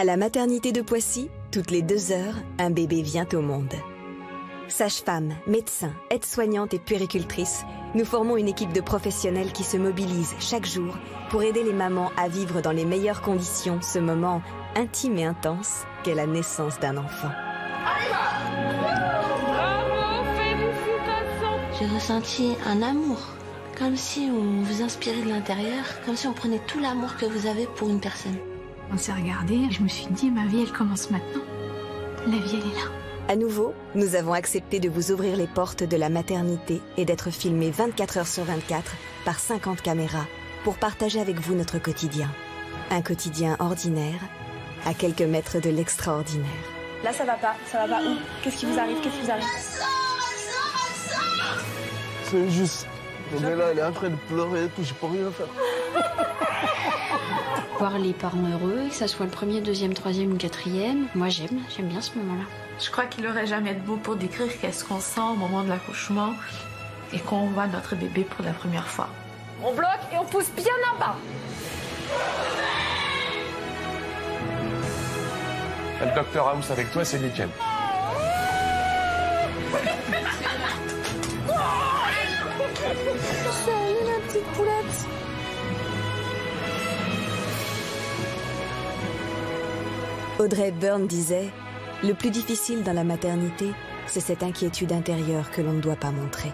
À la maternité de Poissy, toutes les 2 heures, un bébé vient au monde. Sages-femmes, médecins, aides-soignantes et puéricultrices, nous formons une équipe de professionnels qui se mobilisent chaque jour pour aider les mamans à vivre dans les meilleures conditions ce moment intime et intense qu'est la naissance d'un enfant. J'ai ressenti un amour, comme si on vous inspirait de l'intérieur, comme si on prenait tout l'amour que vous avez pour une personne. On s'est regardé et je me suis dit, ma vie, elle commence maintenant. La vie, elle est là. À nouveau, nous avons accepté de vous ouvrir les portes de la maternité et d'être filmés 24 heures sur 24 par 50 caméras pour partager avec vous notre quotidien. Un quotidien ordinaire, à quelques mètres de l'extraordinaire. Là, ça va pas où? Qu'est-ce qui vous arrive? C'est juste. Mais là, elle est en train de pleurer et tout, je peux rien faire. Voir les parents heureux, que ça soit le premier, deuxième, troisième ou quatrième, moi j'aime bien ce moment-là. Je crois qu'il n'aurait jamais de mots pour décrire qu'est-ce qu'on sent au moment de l'accouchement et qu'on voit notre bébé pour la première fois. On bloque et on pousse bien en bas. Le docteur House avec toi, c'est nickel. Salut ma petite poulette. Audrey Hepburn disait « Le plus difficile dans la maternité, c'est cette inquiétude intérieure que l'on ne doit pas montrer. »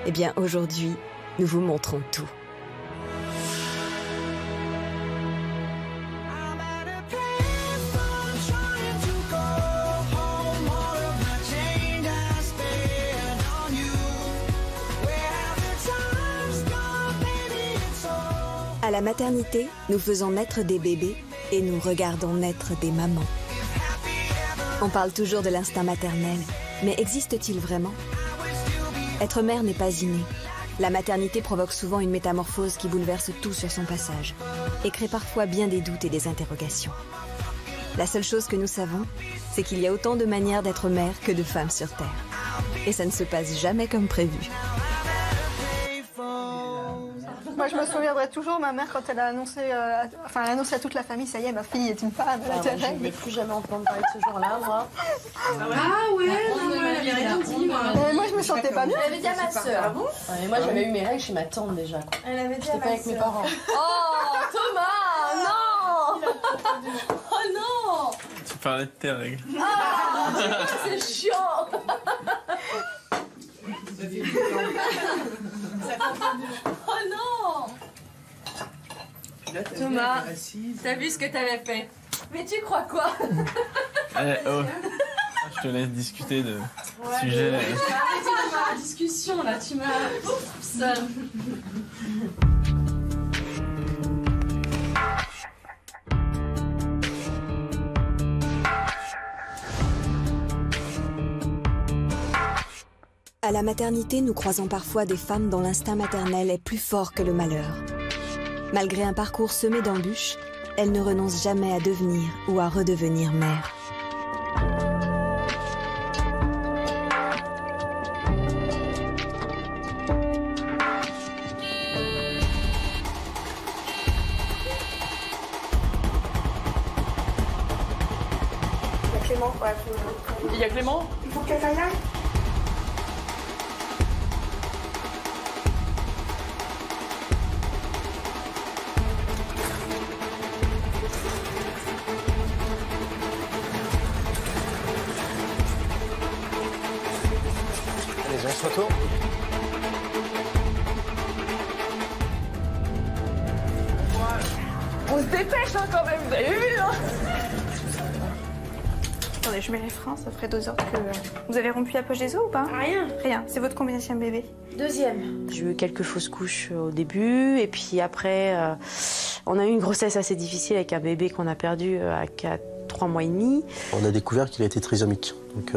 Eh bien, aujourd'hui, nous vous montrons tout. À la maternité, nous faisons naître des bébés et nous regardons naître des mamans. On parle toujours de l'instinct maternel, mais existe-t-il vraiment? Être mère n'est pas inné. La maternité provoque souvent une métamorphose qui bouleverse tout sur son passage et crée parfois bien des doutes et des interrogations. La seule chose que nous savons, c'est qu'il y a autant de manières d'être mère que de femmes sur Terre. Et ça ne se passe jamais comme prévu. Moi, je me souviendrai toujours, ma mère, quand elle a annoncé, elle a annoncé à toute la famille, ça y est, ma fille est une femme. Je ne vais plus jamais entendre parler de ce jour-là, moi. Ah ouais, elle m'avait rien dit, moi. Moi, je me sentais pas bien. Elle avait dit à ma sœur. Ah bon? Moi, j'avais eu mes règles chez ma tante déjà. Elle avait dit à J'étais pas avec mes parents. Oh, Thomas, non. Oh non. Tu parlais de tes règles. Ah, c'est chiant. Oh non. Thomas, t'as vu ce que t'avais fait? Mais tu crois quoi? Oh. Je te laisse discuter de sujet. Arrêtez de faire la discussion là, tu m'as seule. À la maternité, nous croisons parfois des femmes dont l'instinct maternel est plus fort que le malheur. Malgré un parcours semé d'embûches, elles ne renoncent jamais à devenir ou à redevenir mères. Clément, ouais, Il y a Clément? il faut qu'elle aille là. Allez, on se retourne. On se dépêche hein, quand même, vous avez vu hein? Attendez, je mets les freins, ça ferait 2 heures que... Vous avez rompu la poche des os ou pas? Rien. Rien. C'est votre combienième bébé? Deuxième. J'ai eu quelques fausses couches au début, et puis après, on a eu une grossesse assez difficile avec un bébé qu'on a perdu à 3 mois et demi. On a découvert qu'il était trisomique. Donc,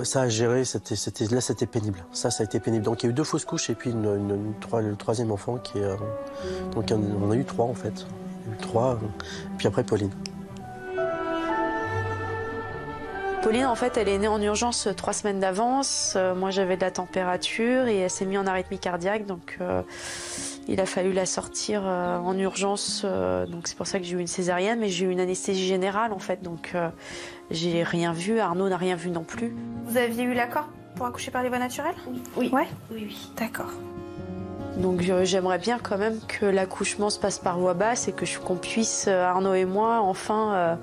ça à gérer, c'était pénible. Ça a été pénible. Donc il y a eu 2 fausses couches et puis le troisième enfant qui est... donc on a eu 3 en fait. Il y a eu 3, puis après Pauline. Pauline, en fait, elle est née en urgence 3 semaines d'avance. Moi, j'avais de la température et elle s'est mise en arythmie cardiaque. Donc, il a fallu la sortir en urgence. Donc, c'est pour ça que j'ai eu une césarienne. Mais j'ai eu une anesthésie générale, en fait. Donc, j'ai rien vu. Arnaud n'a rien vu non plus. Vous aviez eu l'accord pour accoucher par les voies naturelles? Oui. Ouais? Oui. D'accord. Donc, j'aimerais bien quand même que l'accouchement se passe par voie basse et qu'on puisse, Arnaud et moi, enfin...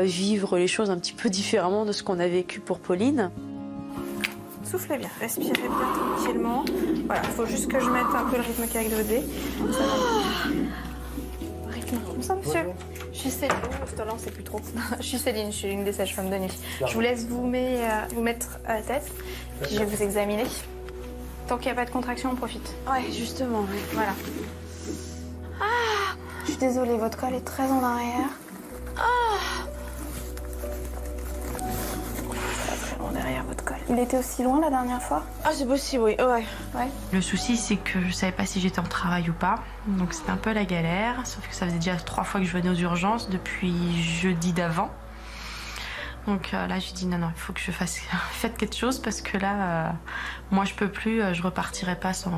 vivre les choses un petit peu différemment de ce qu'on a vécu pour Pauline. Soufflez bien, respirez bien tranquillement. Voilà, il faut juste que je mette un peu le rythme cardiaque de votre vie. Rythme comme ça, monsieur. Bonjour. Je suis Céline. Non, c'est plus trop. Je suis Céline, je suis une des sages-femmes de nuit. Je vous laisse vous mettre à la tête, puis je vais vous examiner. Tant qu'il n'y a pas de contraction, on profite. Ouais, justement. Oui. Voilà. Je suis désolée, votre col est très en arrière. Très loin derrière votre col. Il était aussi loin la dernière fois? Ah, c'est possible, oui. Ouais. Le souci, c'est que je savais pas si j'étais en travail ou pas. Donc c'était un peu la galère. Sauf que ça faisait déjà 3 fois que je venais aux urgences depuis jeudi d'avant. Donc là, j'ai dit non, il faut que je faites quelque chose parce que là, moi, je peux plus, je repartirai pas sans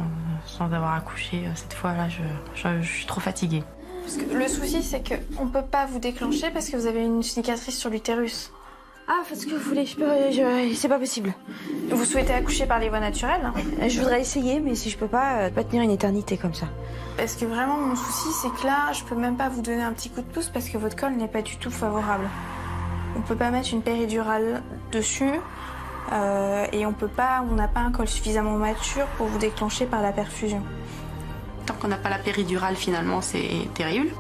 avoir accouché. Cette fois-là, je suis trop fatiguée. Parce que le souci, c'est qu'on ne peut pas vous déclencher parce que vous avez une cicatrice sur l'utérus. Ah, faites ce que vous voulez, c'est pas possible. Vous souhaitez accoucher par les voies naturelles? Je voudrais essayer, mais si je peux pas tenir une éternité comme ça. Parce que vraiment, mon souci, c'est que là, je peux même pas vous donner un petit coup de pouce parce que votre col n'est pas du tout favorable. On peut pas mettre une péridurale dessus et on n'a pas un col suffisamment mature pour vous déclencher par la perfusion. Tant qu'on n'a pas la péridurale, finalement, c'est terrible.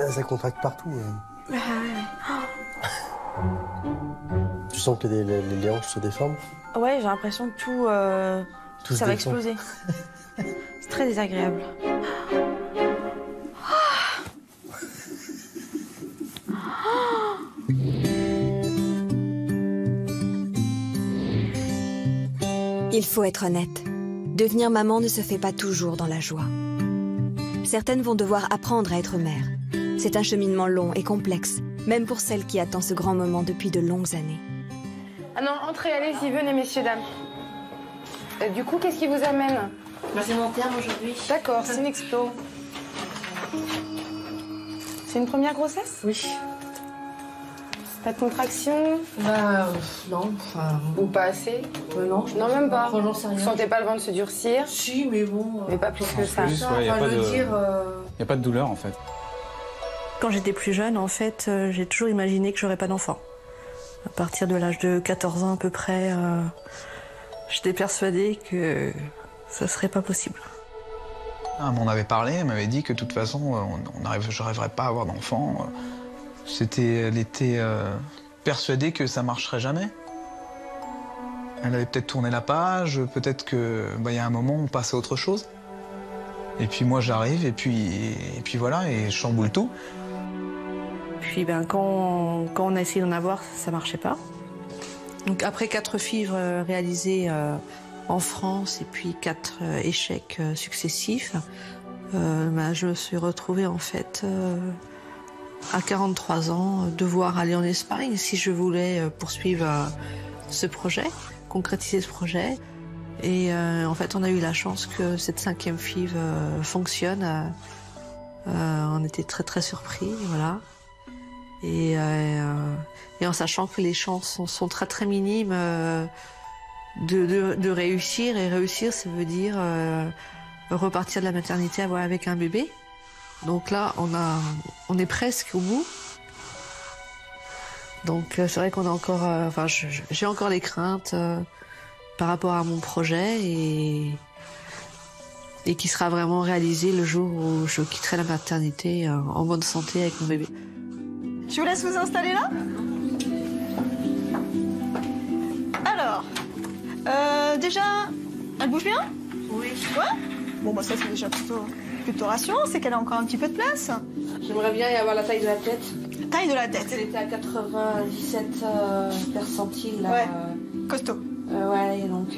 Ça contracte partout. Tu sens que les hanches se déforment? Ouais, j'ai l'impression que tout ça va exploser. C'est très désagréable. Il faut être honnête. Devenir maman ne se fait pas toujours dans la joie. Certaines vont devoir apprendre à être mères. C'est un cheminement long et complexe, même pour celle qui attend ce grand moment depuis de longues années. Ah non, entrez, allez-y, venez, messieurs, dames. Du coup, qu'est-ce qui vous amène? C'est mon terme aujourd'hui. D'accord, c'est une expo. C'est une première grossesse? Oui. Pas de contraction? Non, Ou pas assez? non. Non, même pas. J'en sais rien. Vous sentez pas le ventre se durcir? Si, mais bon... Mais pas plus que ça. Il n'y a pas de douleur, en fait. Quand j'étais plus jeune, en fait, j'ai toujours imaginé que j'aurais pas d'enfant. À partir de l'âge de 14 ans à peu près, j'étais persuadée que ça serait pas possible. Elle m'en avait parlé, elle m'avait dit que de toute façon, je rêverais pas à avoir d'enfant. Elle était persuadée que ça marcherait jamais. Elle avait peut-être tourné la page, peut-être que y a un moment on passe à autre chose. Et puis moi j'arrive et puis voilà, et je chamboule tout. Puis quand on a essayé d'en avoir, ça marchait pas. Donc après 4 FIV réalisés en France et puis 4 échecs successifs, je me suis retrouvée en fait à 43 ans devoir aller en Espagne si je voulais poursuivre ce projet, concrétiser ce projet. Et en fait, on a eu la chance que cette 5e FIV fonctionne. On était très très surpris, voilà. Et en sachant que les chances sont très très minimes de réussir. Et réussir, ça veut dire repartir de la maternité avec un bébé. Donc là, on est presque au bout. Donc c'est vrai qu'on a encore, j'ai encore des craintes par rapport à mon projet et qui sera vraiment réalisé le jour où je quitterai la maternité en bonne santé avec mon bébé. Je vous laisse vous installer là. Alors, déjà, elle bouge bien? Oui. Ouais. Bon, ça c'est déjà plutôt rassurant, c'est qu'elle a encore un petit peu de place. J'aimerais bien y avoir la taille de la tête. taille de la tête. Elle était à 97 percentiles. Ouais, costaud. Ouais, donc...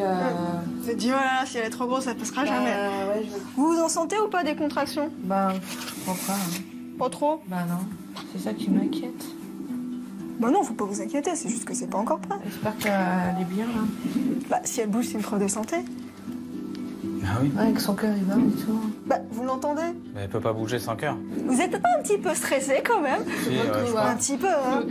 Vous êtes dit, voilà, si elle est trop grosse, ça passera jamais. Ouais, Vous vous en sentez ou pas des contractions? Bah, je crois pas. Hein. Pas trop? Bah non, c'est ça qui m'inquiète. Bah non, faut pas vous inquiéter, c'est juste que c'est pas encore prêt. J'espère qu'elle est bien, là. Bah, si elle bouge, c'est une preuve de santé. Ah oui. Ouais, avec son cœur, il bat et tout. Bah, vous l'entendez? Mais elle peut pas bouger sans cœur. Vous êtes pas un petit peu stressé quand même? Si, je crois. Un petit peu, hein?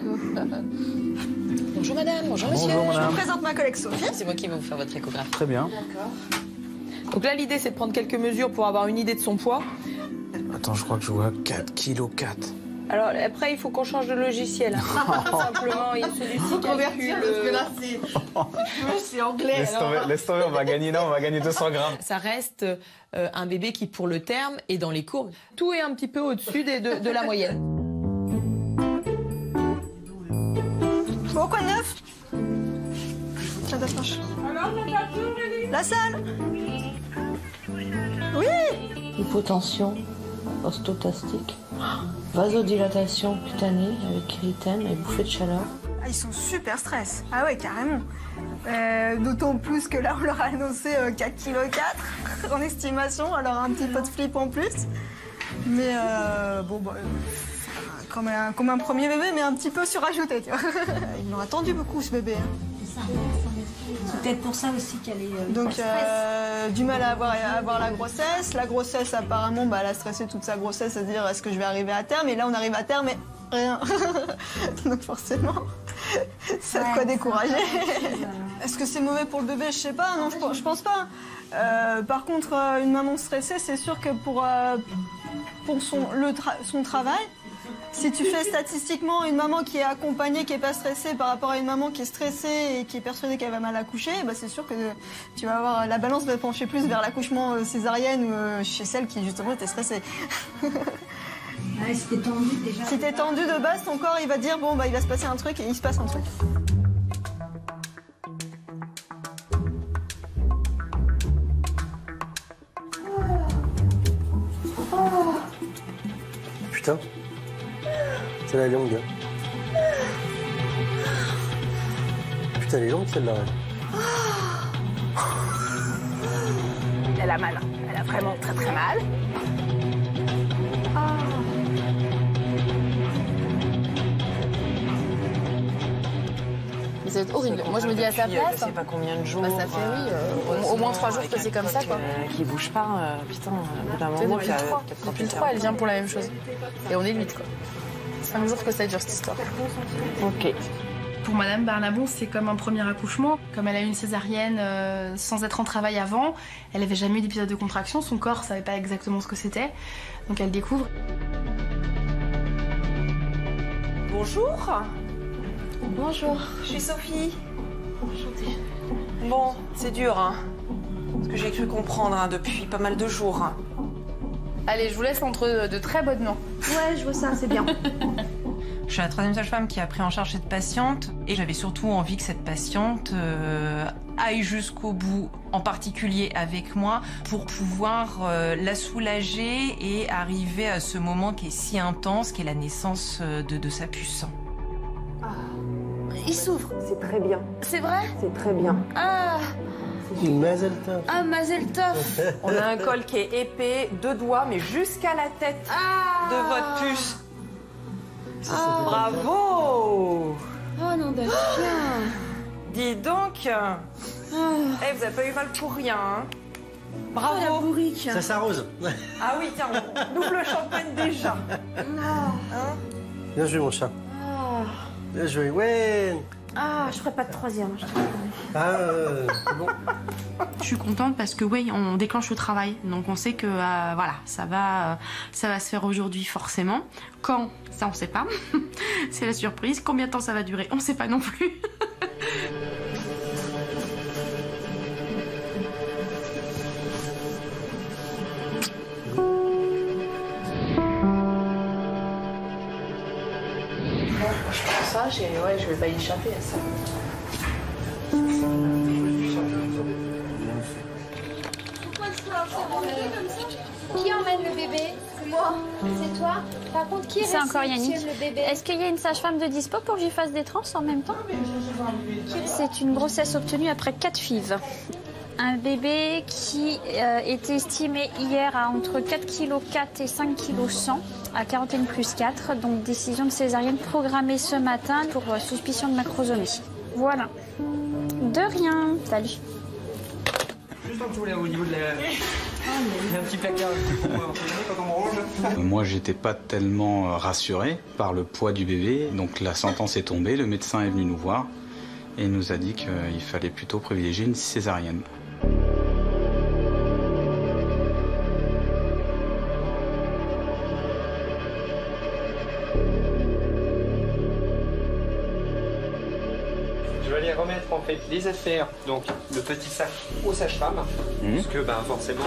Bonjour madame, bonjour monsieur. Bonjour Je madame. vous présente ma collègue Sophie. C'est moi qui vais vous faire votre échographie. Très bien. Donc là, l'idée, c'est de prendre quelques mesures pour avoir une idée de son poids. Attends, je crois que je vois 4 kg 4. Alors après, il faut qu'on change de logiciel. Simplement, il celui-ci Convertir, parce que là, c'est anglais. Laisse tomber, on va gagner 200 grammes. Ça reste un bébé qui, pour le terme, est dans les courbes. Tout est un petit peu au-dessus de la moyenne. Bon, quoi de neuf? Tiens, t'approches. La salle? Oui! Hypotension osteotastique, vasodilatation cutanée avec érythème et bouffée de chaleur. Ah, ils sont super stress. Ah ouais, carrément. D'autant plus que là, on leur a annoncé 4,4 kg en estimation, alors un petit peu de flip en plus. Mais bon, bah, comme un premier bébé, mais un petit peu surajouté, tu vois. Ils l'ont attendu beaucoup, ce bébé. Hein. C'est peut-être pour ça aussi qu'elle est... Donc, du mal à avoir la grossesse. La grossesse, apparemment, bah, elle a stressé toute sa grossesse, à dire est-ce que je vais arriver à terme? Et là, on arrive à terme, mais rien. Donc, forcément, ça de quoi décourager. Est-ce que c'est mauvais pour le bébé? Je sais pas. Non, je pense pas. Par contre, une maman stressée, c'est sûr que pour son travail, si tu fais statistiquement une maman qui est accompagnée, qui n'est pas stressée par rapport à une maman qui est stressée et qui est persuadée qu'elle va mal accoucher, bah c'est sûr que tu vas avoir la balance va pencher plus vers l'accouchement césarienne ou chez celle qui justement était stressée. Ouais, si t'es tendu déjà. Si t'es tendu de base, ton corps il va dire bon bah il va se passer un truc et il se passe un truc. Putain. C'est la longue. Hein. Putain, elle est longue celle-là. Elle a mal. Elle a vraiment très très mal. C'est horrible. Moi, je me dis à sa place. Je sais pas combien de jours. Bah, ça fait au moins 3 jours que c'est comme ça, quoi. Qui bouge pas, putain, au bout d'un moment. Depuis le 3, elle vient pour la même chose. Et on est 8, quoi. 5 jours que ça dure, cette histoire. Ok. Pour Madame Barnabon, c'est comme un premier accouchement. Comme elle a eu une césarienne sans être en travail avant, elle n'avait jamais eu d'épisode de contraction. Son corps ne savait pas exactement ce que c'était. Donc elle découvre. Bonjour. Bonjour. Je suis Sophie. Enchantée. Bon, c'est dur, hein. Ce que j'ai cru comprendre hein, depuis pas mal de jours. Hein. Allez, je vous laisse entre de très bonnes mains. Ouais, je vois ça, c'est bien. Je suis la 3e sage-femme qui a pris en charge cette patiente et j'avais surtout envie que cette patiente aille jusqu'au bout, en particulier avec moi, pour pouvoir la soulager et arriver à ce moment qui est si intense, qui est la naissance de sa puce. Il s'ouvre. C'est très bien. C'est vrai? C'est très bien. Ah, Mazel tov. ah, Mazel tov. On a un col qui est épais, 2 doigts, mais jusqu'à la tête de votre puce. Bravo! Oh non, de chien. Dis donc, vous n'avez pas eu mal pour rien. Hein. Bravo. Oh, la bourrique. Ça s'arrose. Ah oui, tiens, on ouvre le champagne déjà. Ah. Bien joué, mon chat. Bien joué, ouais. Ah, je ferai pas de 3e. Ah, c'est bon. Je suis contente parce que oui, on déclenche le travail. Donc on sait que voilà, ça va se faire aujourd'hui forcément. Quand? Ça on sait pas. C'est la surprise. Combien de temps ça va durer? On sait pas non plus. Ça, je vais pas y échapper à ça. Qui emmène le bébé? C'est moi. C'est toi? Par contre, qui C'est encore Yannick. réceptionne le bébé? Est-ce qu'il y a une sage-femme de dispo pour que je lui fasse des trans en même temps? C'est une grossesse obtenue après 4 FIV. Un bébé qui était estimé hier à entre 4,4 kg et 5,1 kg à quarantaine plus 4. Donc décision de césarienne programmée ce matin pour suspicion de macrosomie. Voilà. De rien. Salut. Juste un poulet au niveau de la... Il y a un petit placard quand on range. Moi, j'étais pas tellement rassuré par le poids du bébé. Donc la sentence est tombée, le médecin est venu nous voir et nous a dit qu'il fallait plutôt privilégier une césarienne. Je vais aller remettre en fait les affaires, donc le petit sac aux sages-femmes, parce que forcément,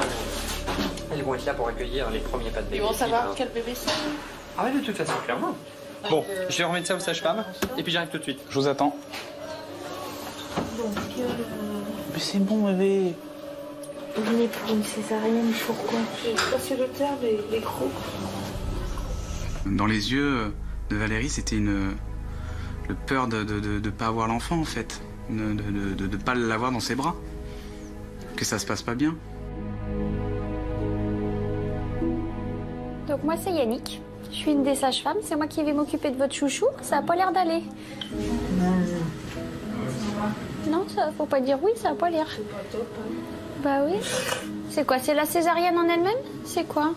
elles vont être là pour accueillir les premiers pas de bébé. Ils vont savoir quel bébé c'est. Ah oui, de toute façon, clairement. Bon, je vais remettre ça aux sages-femmes, et puis j'arrive tout de suite. Je vous attends. Donc, Mais c'est bon, bébé. venez pour une césarienne, pourquoi? Parce que le terme est gros. Dans les yeux de Valérie, c'était le peur de ne pas avoir l'enfant, en fait. De ne pas l'avoir dans ses bras. Que ça se passe pas bien. Donc moi c'est Yannick. Je suis une des sages-femmes. C'est moi qui vais m'occuper de votre chouchou. Ça a pas l'air d'aller. Non, ça faut pas dire oui, ça a pas l'air. Bah oui. C'est quoi? C'est la césarienne en elle-même? C'est quoi?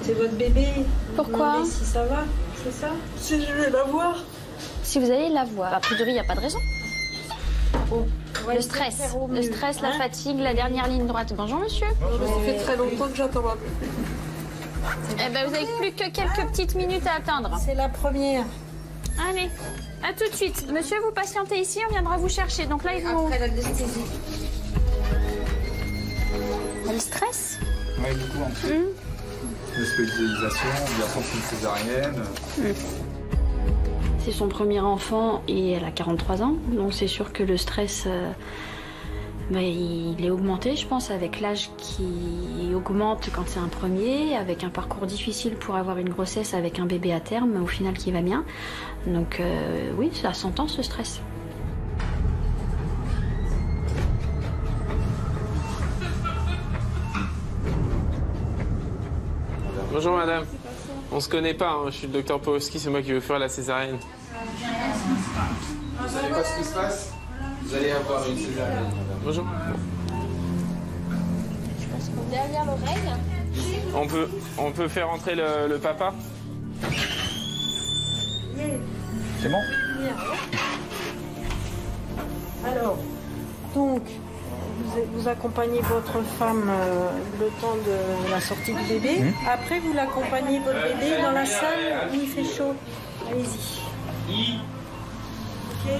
C'est votre bébé. Pourquoi? Demandez si ça va, c'est ça? Si je vais la voir. Si vous allez la voir, a priori, il n'y a pas de raison. Le stress, la fatigue, la dernière ligne droite. Bonjour, monsieur. Ça fait très longtemps que j'attends ma bébé. Eh ben, vous avez plus que quelques petites minutes à attendre. C'est la première. Allez, à tout de suite. Monsieur, vous patientez ici, on viendra vous chercher. Donc là, ils vont... Après l'anesthésie. Elle stresse? Oui, du coup, en fait. L'hospitalisation, bientôt une césarienne. C'est son premier enfant et elle a 43 ans, donc c'est sûr que le stress, il est augmenté, je pense, avec l'âge qui augmente quand c'est un premier, avec un parcours difficile pour avoir une grossesse avec un bébé à terme, au final qui va bien. Donc oui, ça s'entend ce stress. Bonjour madame. On se connaît pas, hein. Je suis le docteur Pawlowski, c'est moi qui veux faire la césarienne. Vous savez pas ce qui se passe? Vous allez avoir une césarienne. Bonjour. Derrière l'oreille. On peut faire entrer le papa? C'est bon? Alors, donc, vous accompagnez votre femme le temps de la sortie du bébé. Après, vous l'accompagnez votre bébé dans la salle où il fait chaud. Allez-y. Ok, t'es là.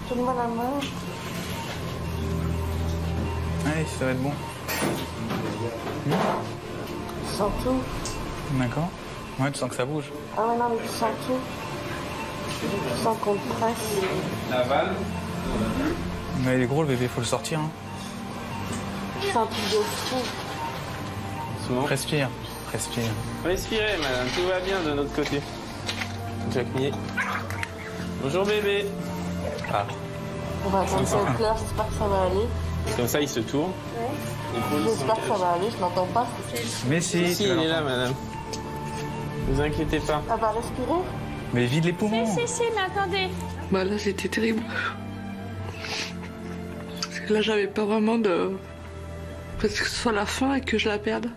Donne-moi la main. Allez, ça va être bon. Tu sens tout. D'accord. Ouais, tu sens que ça bouge. Ah ouais, non, mais tu sens tout. Tu sens qu'on te presse. La valve. Mais il est gros le bébé, faut le sortir. Hein. Tu sens tout de fou. Respire, respire. Respirez madame, tout va bien de notre côté. Jacques Millet. Bonjour bébé. Ah. On va attendre ça au clair, j'espère que ça va aller. Comme ça il se tourne. J'espère que ça va aller, je n'entends pas. Mais si, il est là madame. Ne vous inquiétez pas. Elle va respirer? Mais vide les poumons. Si, mais attendez. Bah là, c'était terrible. Parce que là, j'avais pas vraiment de... Parce que ce soit la fin et que je la perde.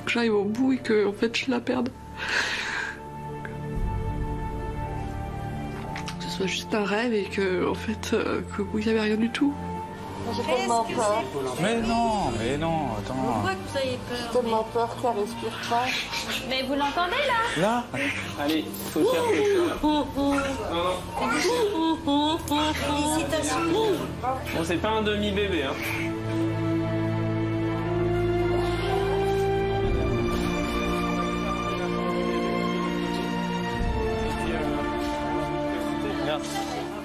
Que j'arrive au bout et que, en fait, je la perde. Que ce soit juste un rêve et que, en fait, il n'y avait rien du tout. J'ai tellement peur. Mais non, attends. Pourquoi que vous avez peur? J'ai tellement peur qu'elle respire pas. Mais vous l'entendez là? Là? Allez, faut faire quelque chose. Non. Félicitations. Bon, c'est pas un demi-bébé, hein.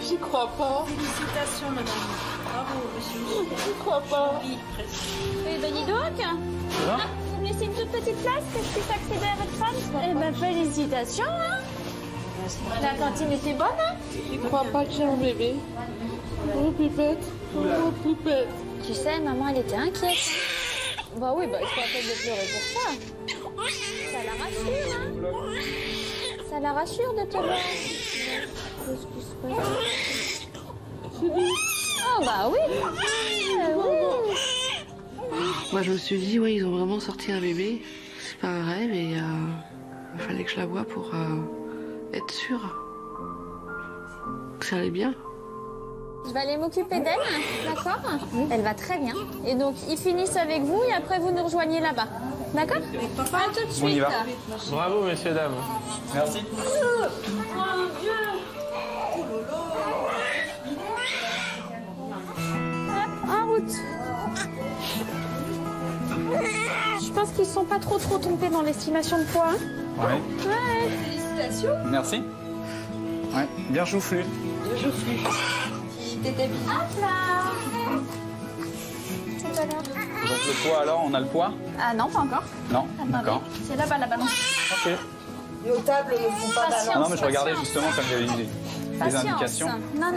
J'y crois pas. Félicitations, madame. Bravo, monsieur. J'y crois pas. Eh ben dis donc. Ah, vous me laissez une toute petite place que je puisse accéder à votre femme. Eh ben félicitations. Hein. La cantine était bonne. Hein. J'y crois pas que j'ai un bébé. Oh, pipette. Oh, pipette. Tu sais, maman, elle était inquiète. Bah oui, bah il faut à peine de pleurer pour ça. Ça la rassure, hein. Ça la rassure de te voir. Qu'est-ce qui se passe? Oh bah oui. Oui. Moi, je me suis dit, ouais, ils ont vraiment sorti un bébé. C'est pas un rêve et il fallait que je la voie pour être sûre que ça allait bien. Je vais aller m'occuper d'elle, d'accord? Elle va très bien. Et donc, ils finissent avec vous et après, vous nous rejoignez là-bas. D'accord? À tout de suite. On y va. Bravo, messieurs, dames. Merci. Mon Dieu. En route. Je pense qu'ils sont pas trop tombés dans l'estimation de poids. Hein? Ouais. Ouais. Félicitations. Merci. Ouais, bien joufflu. Bien joufflu. T'étais bien. Hop là. Tout à l'heure. Donc le poids alors, on a le poids? Ah non, pas encore. Non, d'accord. C'est là-bas la balance. Ok. Nos tables ne font pas balance. Non, mais je regardais justement comme j'avais dit les indications. Non.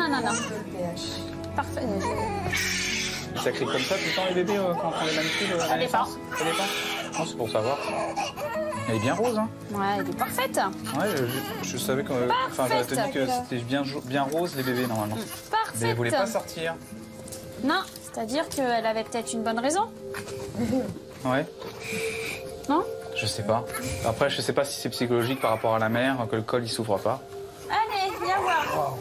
Parfait. Ça crie comme ça tout le temps les bébés quand on les manipule? Ça dépend. Ça dépend. Non, c'est pour savoir. Elle est bien rose, hein? Ouais, elle est parfaite. Ouais, je savais que. Enfin, j'aurais tenu que c'était bien rose les bébés normalement. Parfaite. Mais elle voulait pas sortir. Non, c'est-à-dire qu'elle avait peut-être une bonne raison. Ouais. Non? Je sais pas. Après, je sais pas si c'est psychologique par rapport à la mère, que le col il s'ouvre pas. Allez, viens voir.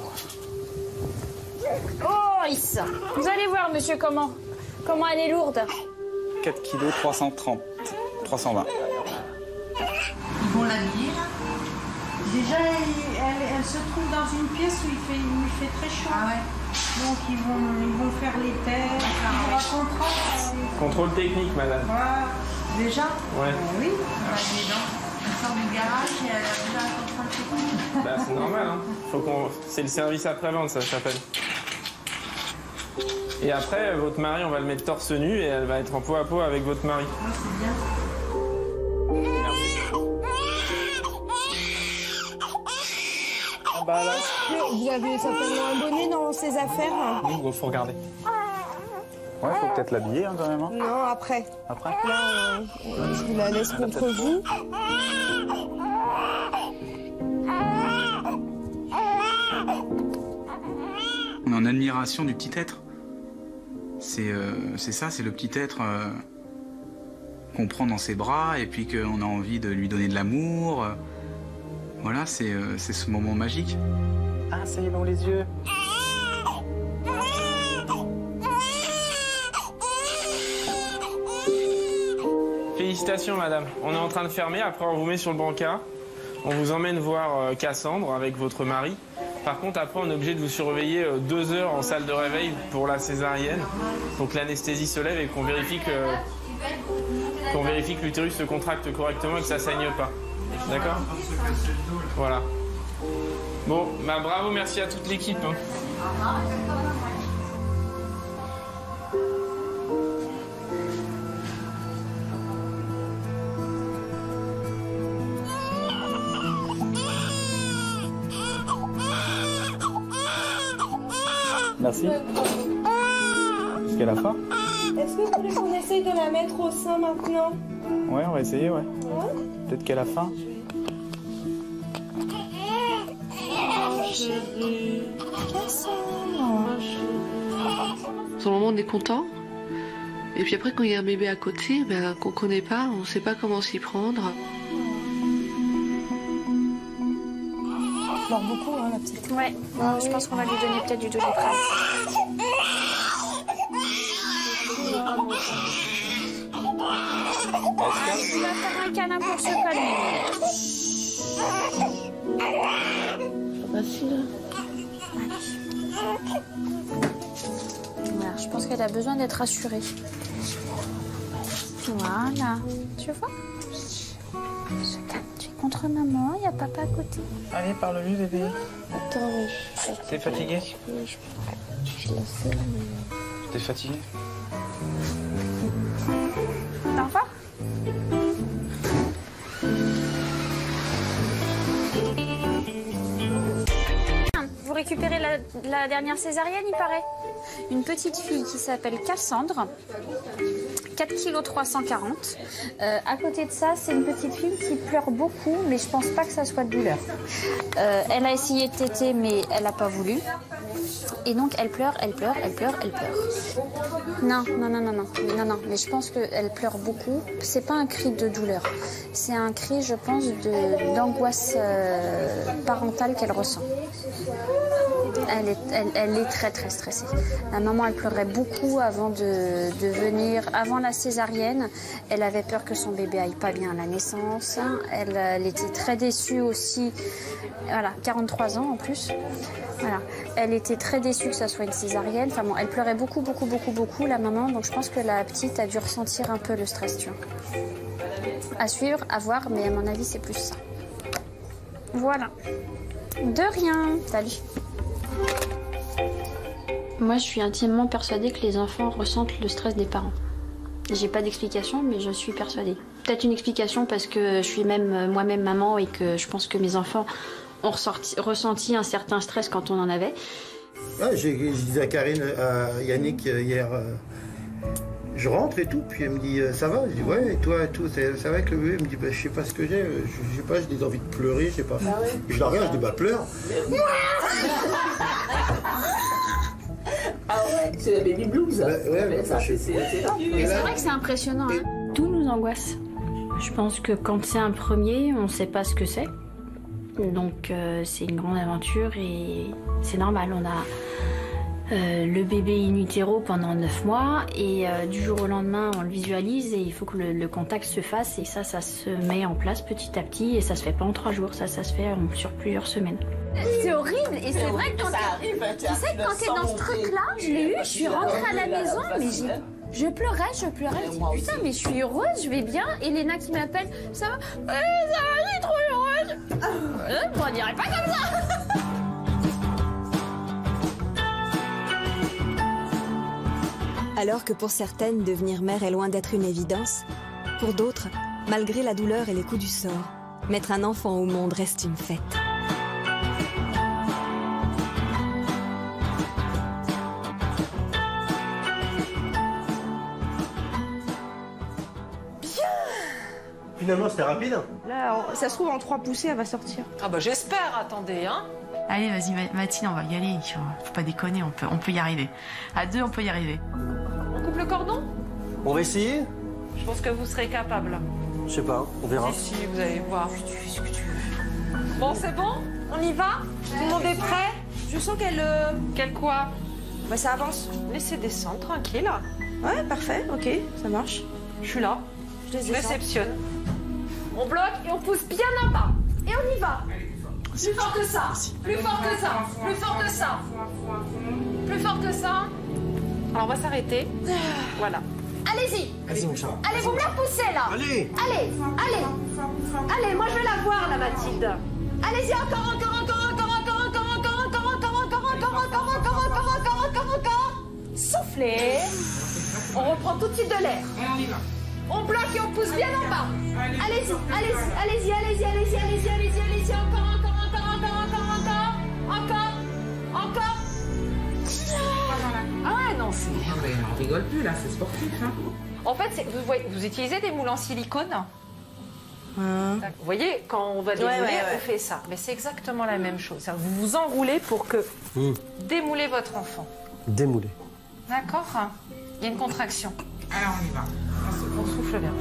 Oh, Is. Vous allez voir, monsieur, comment elle est lourde. 4 kg 330. 320. Ils vont l'habiller là. Déjà, elle se trouve dans une pièce où il fait très chaud. Ah ouais. Donc ils vont faire les tests, ils vont contrôler. Contrôle technique, madame. Voilà. Déjà? Ouais. Oui. Elle sort du garage et elle est déjà en train de se coucher. Bah, c'est normal, hein. C'est le service après-vente, ça s'appelle. Et après, votre mari, on va le mettre torse nu et elle va être en peau à peau avec votre mari. Ah, c'est bien. Bah là. Vous avez certainement un bonnet dans ces affaires? Oui, il faut regarder. Ouais, faut peut-être l'habiller hein, quand même. Hein. Non, après. Après? Là, je vous la laisse contre vous. On est en admiration du petit être. C'est ça, c'est le petit être qu'on prend dans ses bras et puis qu'on a envie de lui donner de l'amour. Voilà, c'est ce moment magique. Ah, ça y est, dans les yeux. Félicitations, madame. On est en train de fermer, après on vous met sur le brancard. On vous emmène voir Cassandre avec votre mari. Par contre, après, on est obligé de vous surveiller 2 heures en salle de réveil pour la césarienne. Donc l'anesthésie se lève et qu'on vérifie que l'utérus se contracte correctement et que ça saigne pas. D'accord? Voilà. Bon, bah bravo, merci à toute l'équipe. Hein. Merci. Est-ce qu'elle a faim? Est-ce que vous voulez qu'on essaye de la mettre au sein maintenant? Ouais, on va essayer, ouais. Peut-être qu'elle a faim. Sur le moment, on est content. Et puis après, quand il y a un bébé à côté, qu'on connaît pas, on sait pas comment s'y prendre. Elle pleure beaucoup, hein, la petite. Ouais, je pense qu'on va lui donner peut-être du Doliprane. On va faire un câlin pour se calmer. Facile. Voilà, je pense qu'elle a besoin d'être rassurée. Voilà, tu vois? Se calme, tu es content? entre maman, il y a papa à côté. Allez, parle-lui, bébé. Attends, oui. T'es fatigué? Je la sais, mais... T'es fatigué? Au revoir. Vous récupérez la dernière césarienne, il paraît. Une petite fille qui s'appelle Cassandre, 4 kg 340. À côté de ça, c'est une petite fille qui pleure beaucoup, mais je pense pas que ça soit de douleur. Elle a essayé de téter, mais elle n'a pas voulu. Et donc elle pleure, elle pleure, elle pleure, elle pleure. Non, mais je pense qu'elle pleure beaucoup. C'est pas un cri de douleur. C'est un cri, je pense, d'angoisse parentale qu'elle ressent. Elle est très très stressée. La maman, elle pleurait beaucoup avant de venir, avant la césarienne. Elle avait peur que son bébé aille pas bien à la naissance. Elle était très déçue aussi. Voilà, 43 ans en plus. Voilà. Elle était très déçue que ça soit une césarienne. Enfin bon, elle pleurait beaucoup, la maman. Donc je pense que la petite a dû ressentir un peu le stress, tu vois. À suivre, à voir, mais à mon avis, c'est plus ça. Voilà. De rien. Salut. Moi, je suis intimement persuadée que les enfants ressentent le stress des parents. J'ai pas d'explication, mais je suis persuadée. Peut-être une explication parce que je suis même moi-même maman et que je pense que mes enfants ont ressenti un certain stress quand on en avait. Ah, je disais à Karine, à Yannick hier, je rentre et tout, puis elle me dit ça va? Je dis ouais, et toi et tout, ça va avec le bébé? Elle me dit bah, je sais pas ce que j'ai, je sais pas, j'ai des envies de pleurer, je sais pas. Ah ouais. Je la regarde, je dis bah pleure. Ah ouais, c'est la baby blues. Bah, ouais, mais ça, c'est vrai que c'est impressionnant. Hein. Tout nous angoisse. Je pense que quand c'est un premier, on ne sait pas ce que c'est. Donc c'est une grande aventure et c'est normal. On a le bébé in utero pendant 9 mois et du jour au lendemain, on le visualise et il faut que le contact se fasse. Et ça se met en place petit à petit et ça se fait pas en 3 jours. Ça se fait sur plusieurs semaines. C'est horrible et c'est vrai que quand tu sais que quand t'es dans ce truc-là, je l'ai eu, je suis rentrée à la maison, mais je pleurais, je dis putain mais je suis heureuse, je vais bien. Et Léna qui m'appelle, ça va, ça va, je suis trop heureuse. On dirait pas comme ça. Alors que pour certaines, devenir mère est loin d'être une évidence, pour d'autres, malgré la douleur et les coups du sort, mettre un enfant au monde reste une fête. Finalement, c'était rapide. Là, ça se trouve, en 3 poussées, elle va sortir. Ah bah j'espère, attendez, hein. Allez, vas-y, Mathilde, on va y aller. Faut pas déconner, on peut y arriver. À 2, on peut y arriver. On coupe le cordon? On va essayer? Je pense que vous serez capable. Je sais pas, on verra. Si, vous allez voir. Tu fais ce que tu veux. Bon, c'est bon? On y va? Tout le monde est prêt? Je sens qu'elle... Qu'elle quoi? Bah ça avance. Laissez descendre, tranquille. Ouais, parfait, ok, ça marche. Je suis là. Je les réceptionne. On bloque et on pousse bien en bas. Et on y va. Plus fort que ça. Plus fort que ça. Plus fort que ça. Plus fort que ça. Alors on va s'arrêter. Voilà. Allez-y. Vas-y, mon chat. Allez, vous me la poussez là. Allez. Allez, moi je veux la voir là, Mathilde. Allez-y, encore. Soufflez. On reprend tout de suite de l'air. On bloque et on pousse bien en bas. Allez-y. Encore. Ah ouais, non, c'est... On rigole plus là, c'est sportif. Hein. En fait, vous utilisez des moules en silicone. Vous voyez, quand on va démouler, on fait ça. Mais c'est exactement la même chose. Vous vous enroulez pour que démoulez votre enfant. Démouler. D'accord? Il y a une contraction. Alors on y va. On souffle bien.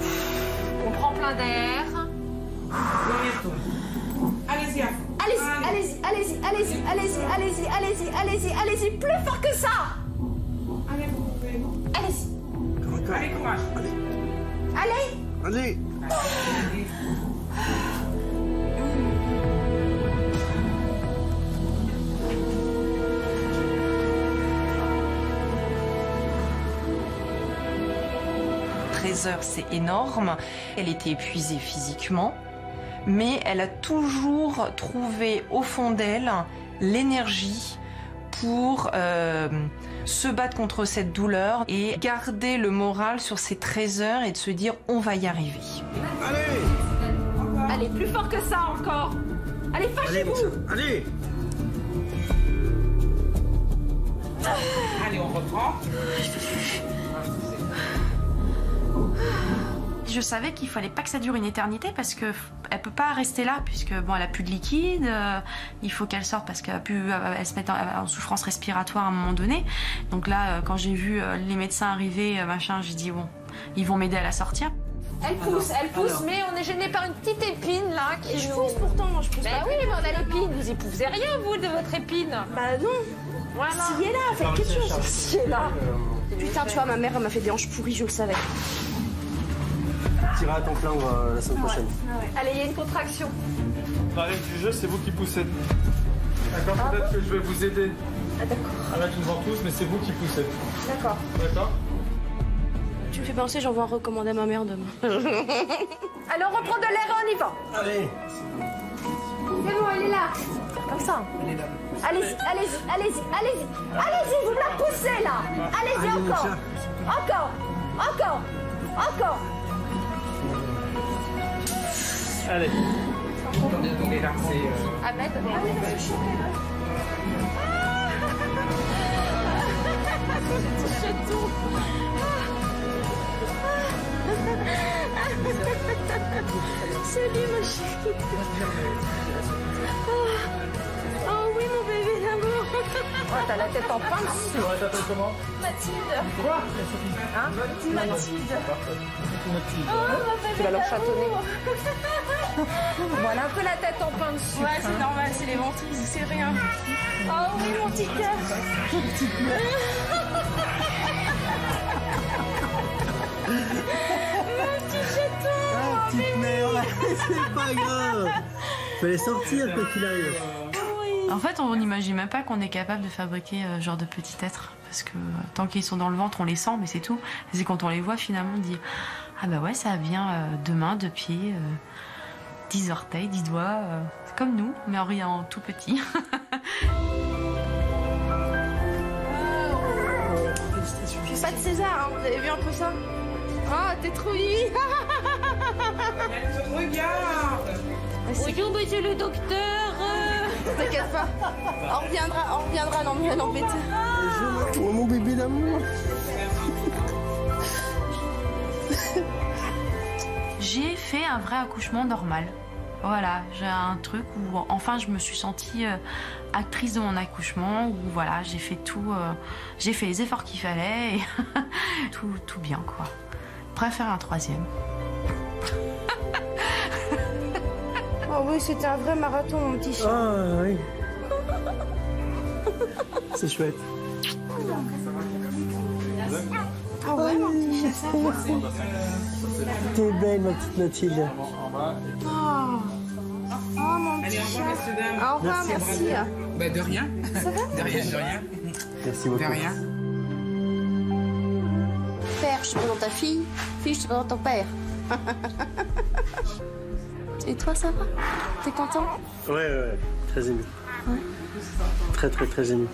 On prend plein d'air. Allez-y à fond. Allez-y, plus fort que ça. Allez, vous pouvez. Allez-y. Allez, courage. Allez. Heures, c'est énorme. Elle était épuisée physiquement, mais elle a toujours trouvé au fond d'elle l'énergie pour se battre contre cette douleur et garder le moral sur ses 13 heures et de se dire on va y arriver. Allez, plus fort que ça encore. Allez, fâchez-vous. Allez. Allez, on reprend. Je savais qu'il fallait pas que ça dure une éternité parce que elle peut pas rester là puisque bon elle a plus de liquide, il faut qu'elle sorte parce qu'elle se met en souffrance respiratoire à un moment donné. Donc là quand j'ai vu les médecins arriver machin, j'ai dit bon, ils vont m'aider à la sortir. Elle pousse, mais on est gêné par une petite épine là qui Je nous... pousse pourtant, moi je pousse Bah pas. oui, mais on a l'épine, vous épousez rien vous de votre épine. Bah non. Voilà. Si elle est là, faites quelque chose. Si elle est là. Putain, tu vois, ma mère elle m'a fait des hanches pourries, je le savais. Tu iras à ton plein la semaine prochaine. Allez, il y a une contraction. La règle du jeu, c'est vous qui poussez. D'accord, peut-être que je vais vous aider Ah d'accord. à mettre une ventouse, mais c'est vous qui poussez. D'accord. D'accord? Tu me fais penser, j'en vais en recommander à ma mère demain. Alors on reprend de l'air et on y va. Allez. C'est bon, elle est là. Comme ça. Allez-y, allez-y, allez-y, allez-y. Allez-y, vous me la poussez là. Allez-y encore. Encore. Encore. Encore. Allez. Attendez, là, c'est... Ahmed. Je tout. Salut ma chérie. Oh oui mon bébé d'amour. Oh, t'as la tête en pain dessus. Ouais, t'appelles comment? Mathilde. Quoi? Hein? Mathilde. Tu vas leur chatonner. Voilà un peu la tête en pain dessus. Ouais, c'est normal, c'est les ventouse, c'est rien. Oh oui mon petit cœur. Mon petit cœur. Mon petit chaton. Ah, petite merde, c'est pas grave. Fallait sortir quoi qu'il arrive. En fait, on n'imagine même pas qu'on est capable de fabriquer ce genre de petits êtres. Parce que tant qu'ils sont dans le ventre, on les sent, mais c'est tout. C'est quand on les voit, finalement, on dit ah bah ouais, ça vient de mains, de pieds, 10 orteils, 10 doigts. C'est comme nous, mais en tout petit. Je fais pas de César, hein. Vous avez vu un peu ça? Oh, t'es trop mimi. Regarde. Bonjour, monsieur le docteur. T'inquiète pas, on reviendra, non mais l'embêter. Oh, mon bébé d'amour. J'ai fait un vrai accouchement normal. Voilà, j'ai un truc où enfin je me suis sentie actrice de mon accouchement, où voilà, j'ai fait tout, j'ai fait les efforts qu'il fallait et tout bien quoi. Prêt à faire un troisième. Oh oui, c'était un vrai marathon, mon petit chat. Ah oui. C'est chouette. Ah ouais, mon petit chat, ça va. T'es belle, ma petite Mathilde. Oh, mon petit chat. Au revoir, merci. Bah, de rien. Ça va? De rien, de rien. Merci beaucoup. De rien. Père, je te présente ta fille. Fille, je te présente ton père. Et toi, ça va? T'es content? Ouais, très ému. Ouais. Très ému.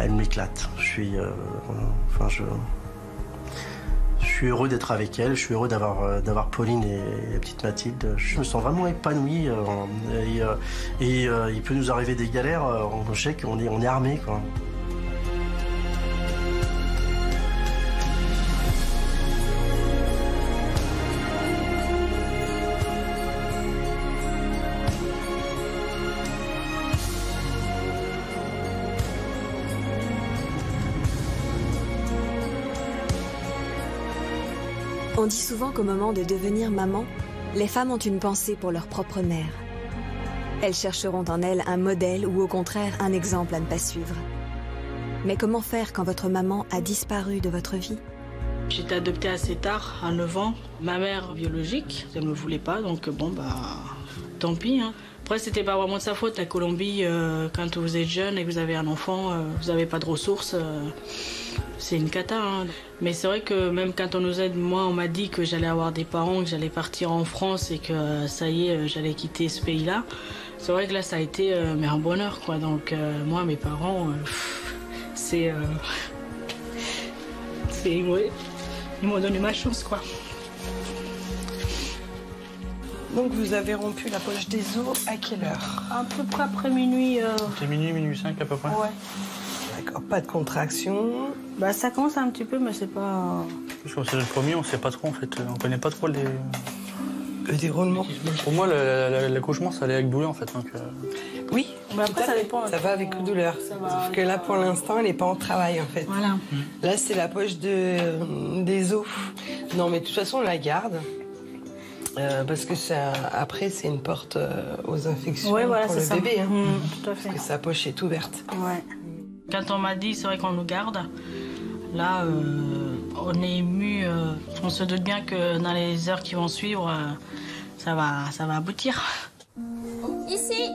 Elle m'éclate. Je suis heureux d'être avec elle. Je suis heureux d'avoir Pauline et la petite Mathilde. Je me sens vraiment épanoui. Il peut nous arriver des galères. On sait qu'on est armé, quoi. On dit souvent qu'au moment de devenir maman, les femmes ont une pensée pour leur propre mère. Elles chercheront en elle un modèle ou au contraire un exemple à ne pas suivre. Mais comment faire quand votre maman a disparu de votre vie? J'étais adoptée assez tard, à 9 ans. Ma mère biologique, elle ne me voulait pas, donc bon, bah, tant pis. Hein. Après, c'était pas vraiment de sa faute. La Colombie, quand vous êtes jeune et que vous avez un enfant, vous n'avez pas de ressources. c'est une cata. Hein. Mais c'est vrai que même quand on nous aide, moi on m'a dit que j'allais avoir des parents, que j'allais partir en France et que ça y est, j'allais quitter ce pays-là. C'est vrai que là ça a été mais un bonheur quoi. Donc moi mes parents, ouais, ils m'ont donné ma chance quoi. Donc vous avez rompu la poche des os à quelle heure? À peu près après minuit. C'est minuit 5 à peu près. Ouais. D'accord, pas de contraction. Bah ça commence un petit peu mais c'est pas... Parce que c'est le premier, on sait pas trop en fait. On connaît pas trop les... Le déroulement. Pour moi, l'accouchement, ça allait avec douleur en fait. Donc, Oui, bah, après, ça dépend. Ça va avec douleur. Sauf que là, pour l'instant, elle n'est pas en travail en fait. Voilà. Là, c'est la poche des os. Non, mais de toute façon, on la garde. Parce que après, c'est une porte aux infections ouais, voilà, pour le ça. bébé. Hein. Tout à fait. Parce que sa poche est ouverte. Ouais. Quand on m'a dit, c'est vrai qu'on nous garde, là, on est ému. On se doute bien que dans les heures qui vont suivre, ça va aboutir. Ici.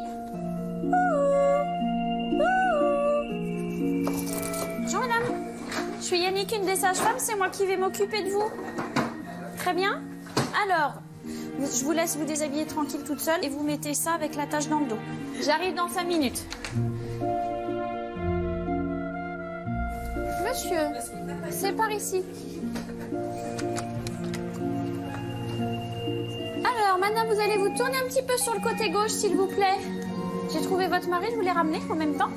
Bonjour madame. Je suis Yannick, une des sages-femmes, c'est moi qui vais m'occuper de vous. Très bien. Alors, je vous laisse vous déshabiller tranquille toute seule et vous mettez ça avec la tache dans le dos. J'arrive dans 5 minutes. Monsieur, c'est par ici. Alors, madame, vous allez vous tourner un petit peu sur le côté gauche, s'il vous plaît. J'ai trouvé votre mari, je vous l'ai ramené en même temps.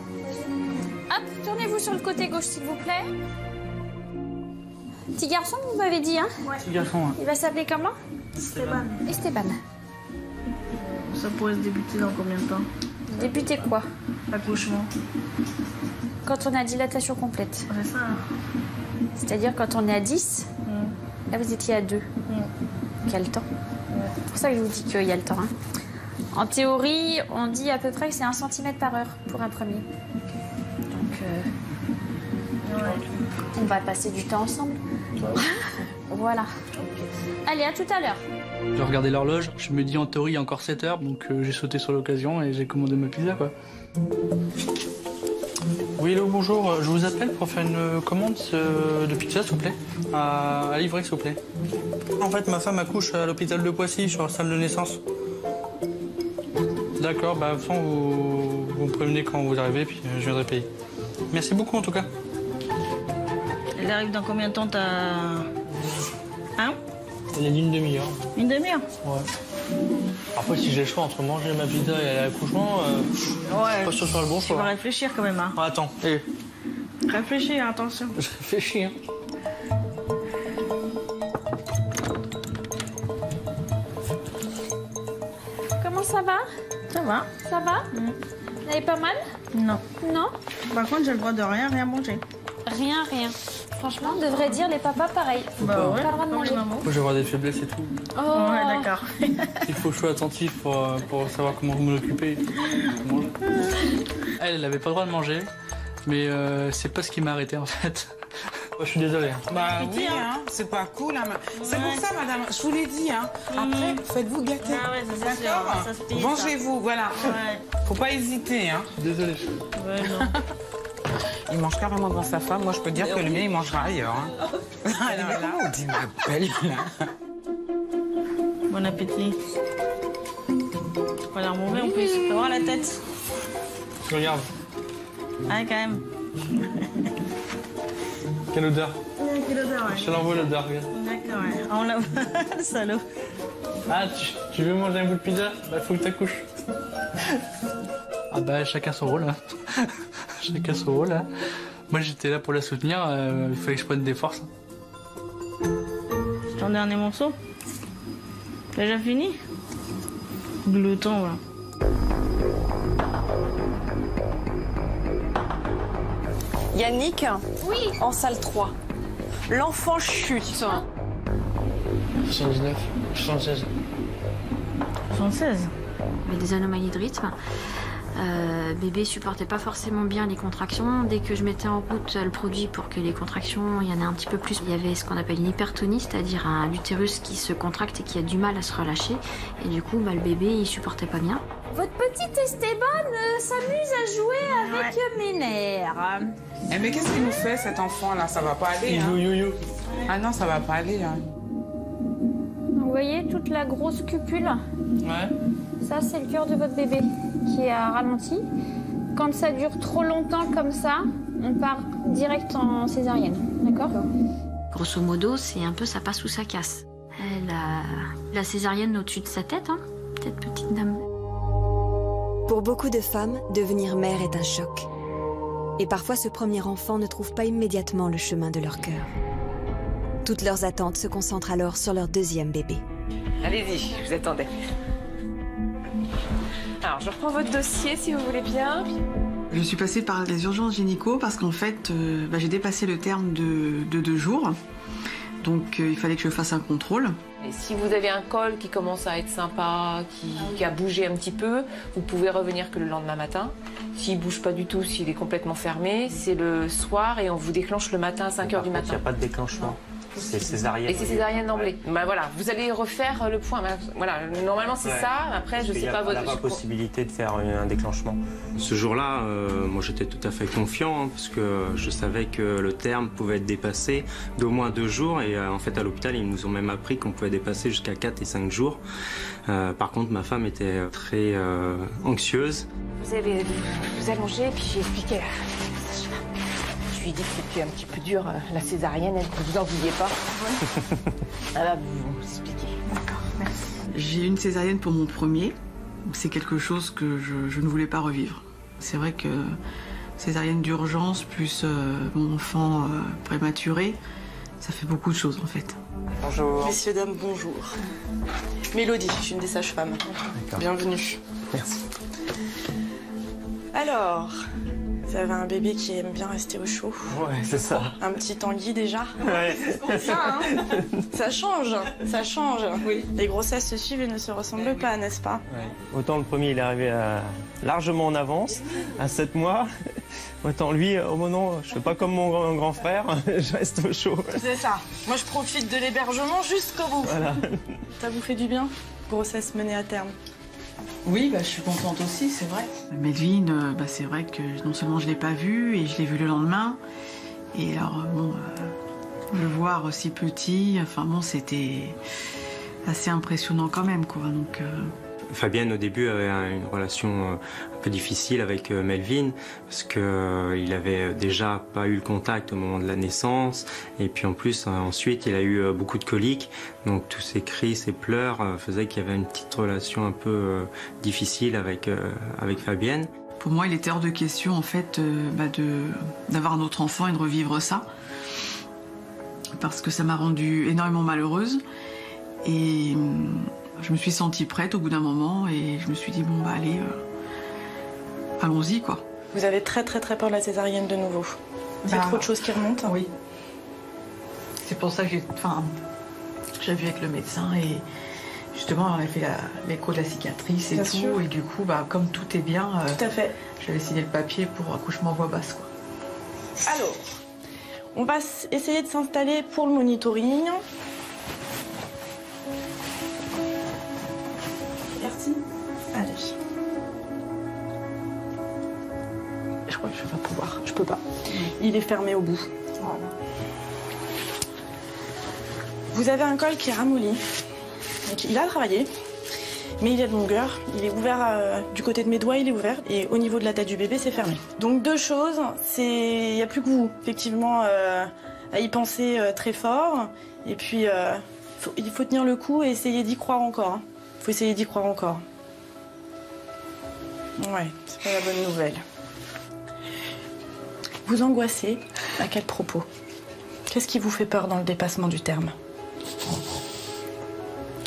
Hop, tournez-vous sur le côté gauche, s'il vous plaît. Petit garçon, vous m'avez dit, hein? Ouais. Petit garçon, ouais. Il va s'appeler comment? Esteban. Ça pourrait se débuter dans combien de temps? Débuter quoi? L'accouchement. Quand on a dilatation complète. C'est ça. C'est-à-dire quand on est à 10, là vous étiez à 2. Il y a le temps. C'est pour ça que je vous dis qu'il y a le temps. Hein. En théorie, on dit à peu près que c'est 1 cm par heure pour un premier. Donc, on va passer du temps ensemble. Voilà. Allez, à tout à l'heure. J'ai regardé l'horloge, je me dis en théorie il y a encore 7 heures, donc j'ai sauté sur l'occasion et j'ai commandé ma pizza quoi. Oui, hello, bonjour, je vous appelle pour faire une commande de pizza s'il vous plaît, à livrer s'il vous plaît. En fait ma femme accouche à l'hôpital de Poissy sur la salle de naissance. D'accord, bah de toute façon vous me prévenez quand vous arrivez puis je viendrai payer. Merci beaucoup en tout cas. Elle arrive dans combien de temps t'as... Hein? Elle a dit une demi-heure. Une demi-heure? Ouais. Après, si j'ai le choix entre manger ma pizza et aller à l'accouchement, ouais, pas sûr sur le bon choix. Tu vas réfléchir quand même. Hein. Ah, attends, Réfléchis, attention. Je réfléchis. Hein. Comment ça va? Ça va. Ça va? Vous n'avez pas mal? Non. Non? Par contre, j'ai le droit de rien manger. Rien. Franchement, on devrait dire les papas pareil. Bah ouais. Pas le droit de manger. Moi, je vais avoir des faiblesses et tout. Oh. Ouais, d'accord. Il faut que je sois attentif pour savoir comment vous m'occuper. Elle avait pas le droit de manger, mais c'est pas ce qui m'a arrêté en fait. Moi, je suis désolé. Bah oui, hein, c'est pas cool. Hein. C'est pour ça, madame, je vous l'ai dit. Hein. Après, faites-vous gâter. Ah ouais, c'est sûr. Ça se paye, Vengez-vous, voilà. Ouais. Faut pas hésiter. Hein. Désolé. Ouais, non. Il mange carrément devant sa femme. Moi, je peux dire que le mien, il mangera ailleurs. Hein. Alors là, on dit ma belle. Bon appétit. Faut la remonter en plus. Faut voir la tête. Je regarde. Ah, quand même. Quelle odeur? Quelle odeur, ouais. Je te l'envoie l'odeur, regarde. D'accord, ouais. On l'a... Le salaud. Ah, tu veux manger un bout de pizza? Bah, faut que t'accouches. Ah bah, chacun son rôle. Hein. Chacun son rôle. Hein. Moi, j'étais là pour la soutenir. Il fallait que je prenne des forces. C'est ton dernier morceau? T'as déjà fini? Glouton, voilà. Yannick, oui. En salle 3. L'enfant chute. 79, 76. 76. Mais des anomalies de rythme. Bébé supportait pas forcément bien les contractions. Dès que je mettais en route le produit pour que les contractions, il y en ait un petit peu plus, il y avait ce qu'on appelle une hypertonie, c'est-à-dire un utérus qui se contracte et qui a du mal à se relâcher. Et du coup, le bébé, il supportait pas bien. votre petite Esteban s'amuse à jouer avec mes nerfs. Eh mais qu'est-ce qu'il nous fait cet enfant là? Ça va pas aller. Il joue yo-yo. Ah non, ça va pas aller. Hein. Vous voyez toute la grosse cupule? Ouais. Ça, c'est le cœur de votre bébé qui est ralenti. Quand ça dure trop longtemps comme ça, on part direct en césarienne. D'accord? Grosso modo, c'est un peu ça passe ou ça casse. Elle a la césarienne au-dessus de sa tête, hein, cette petite dame. Pour beaucoup de femmes, devenir mère est un choc. Et parfois, ce premier enfant ne trouve pas immédiatement le chemin de leur cœur. Toutes leurs attentes se concentrent alors sur leur deuxième bébé. Allez-y, je vous attendais. Alors, je reprends votre dossier si vous voulez bien. Je suis passée par les urgences gynéco parce qu'en fait, j'ai dépassé le terme de 2 jours. Donc, il fallait que je fasse un contrôle. Et si vous avez un col qui commence à être sympa, qui a bougé un petit peu, vous pouvez revenir que le lendemain matin. S'il ne bouge pas du tout, s'il est complètement fermé, c'est le soir et on vous déclenche le matin à 5h du matin. Il n'y a pas de déclenchement. C'est césarienne. Et c'est césarienne d'emblée. Bah voilà, vous allez refaire le point. Voilà, normalement c'est ça. Après, je sais pas votre. Il n'y a pas possibilité de faire un déclenchement. Ce jour-là, moi j'étais tout à fait confiant hein, parce que je savais que le terme pouvait être dépassé d'au moins 2 jours et en fait à l'hôpital ils nous ont même appris qu'on pouvait dépasser jusqu'à 4 et 5 jours. Par contre, ma femme était très anxieuse. Vous allez vous allonger et puis j'ai expliqué. Je lui ai dit que c'était un petit peu dur, la césarienne, elle, ne vous en vouliez pas. Elle va vous expliquer. D'accord, merci. J'ai eu une césarienne pour mon premier. C'est quelque chose que je ne voulais pas revivre. C'est vrai que césarienne d'urgence plus mon enfant prématuré, ça fait beaucoup de choses en fait. Bonjour. Messieurs, dames, bonjour. Mélodie, je suis une des sages-femmes. Bienvenue. Merci. Alors, vous avez un bébé qui aime bien rester au chaud. Ouais, c'est ça. Un petit Tanguy déjà. Ouais. C'est ça, hein. Ça change, ça change. Oui. Les grossesses se suivent et ne se ressemblent pas, n'est-ce pas? Ouais. Autant le premier, il est arrivé largement en avance, à 7 mois. Autant lui, oh non, je fais pas comme mon grand frère, je reste au chaud. C'est ça. Moi, je profite de l'hébergement jusqu'au bout. Voilà. Ça vous fait du bien? Grossesse menée à terme. Oui, je suis contente aussi, c'est vrai. Melvin, c'est vrai que non seulement je ne l'ai pas vu, et je l'ai vu le lendemain. Et alors, le voir aussi petit, c'était assez impressionnant quand même, quoi. Donc, Fabienne, au début, avait une relation un peu difficile avec Melvin parce qu'il avait déjà pas eu le contact au moment de la naissance. Et puis en plus, ensuite, il a eu beaucoup de coliques. Donc tous ces cris, ces pleurs faisaient qu'il y avait une petite relation un peu difficile avec Fabienne. Pour moi, il était hors de question, en fait, d'avoir un autre enfant et de revivre ça. Parce que ça m'a rendue énormément malheureuse. Et je me suis sentie prête au bout d'un moment et je me suis dit, allez, allons-y, quoi. Vous avez très très très peur de la césarienne de nouveau. C'est trop de choses qui remontent. Oui. C'est pour ça que j'ai vu avec le médecin et justement on a fait l'écho de la cicatrice et Bien tout. sûr. Et du coup, comme tout est bien, tout à fait. J'avais signé le papier pour accouchement voix basse, quoi. Alors, on va essayer de s'installer pour le monitoring. Merci. Allez. Je crois que je vais pas pouvoir. Je peux pas. Il est fermé au bout. Voilà. Vous avez un col qui est ramolli. Donc, il a travaillé, mais il y a de longueur. Il est ouvert du côté de mes doigts, il est ouvert. Et au niveau de la tête du bébé, c'est fermé. Donc 2 choses. Il n'y a plus que vous, effectivement, à y penser très fort. Et puis, il faut tenir le coup et essayer d'y croire encore. Hein. Faut essayer d'y croire encore. Ouais, c'est pas la bonne nouvelle. Vous angoissez à quel propos? Qu'est-ce qui vous fait peur dans le dépassement du terme?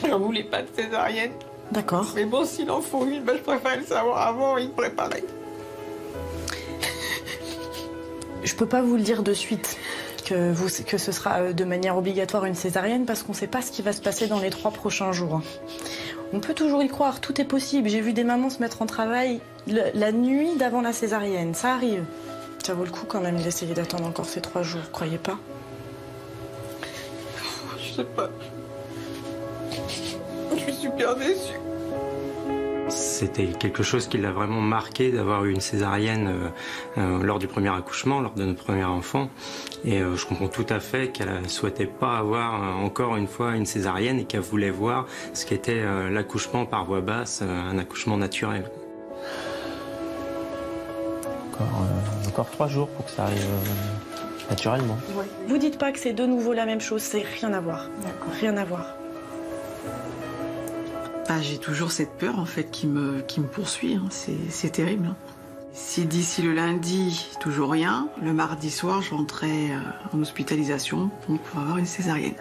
Je voulais pas de césarienne. D'accord. Mais bon, s'il en faut une, je préfère le savoir avant et me préparer. Je peux pas vous le dire de suite que ce sera de manière obligatoire une césarienne parce qu'on sait pas ce qui va se passer dans les 3 prochains jours. On peut toujours y croire, tout est possible. J'ai vu des mamans se mettre en travail la nuit d'avant la césarienne, ça arrive. Ça vaut le coup quand même d'essayer d'attendre encore ces 3 jours, vous croyez pas? Je sais pas. Je suis super déçue. C'était quelque chose qui l'a vraiment marqué d'avoir eu une césarienne lors du premier accouchement, lors de notre premier enfant. Et je comprends tout à fait qu'elle ne souhaitait pas avoir encore une fois une césarienne et qu'elle voulait voir ce qu'était l'accouchement par voie basse, un accouchement naturel. Encore 3 jours pour que ça arrive naturellement. Ouais. Vous dites pas que c'est de nouveau la même chose, c'est rien à voir. Rien à voir. J'ai toujours cette peur en fait qui me poursuit, hein. C'est terrible. Hein. Si d'ici le lundi, toujours rien, le mardi soir, je rentrais en hospitalisation pour avoir une césarienne.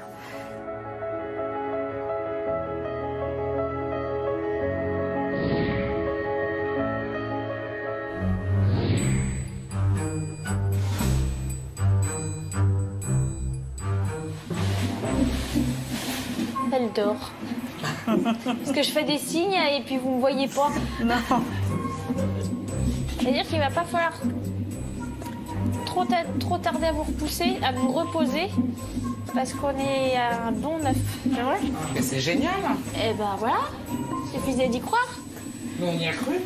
Elle dort. Parce que je fais des signes et puis vous me voyez pas. Non. C'est-à-dire qu'il va pas falloir trop tarder à vous repousser, à vous reposer, parce qu'on est à un bon 9. C'est vrai? Mais c'est génial. Eh ben voilà, il suffisait d'y croire. Mais on y a cru.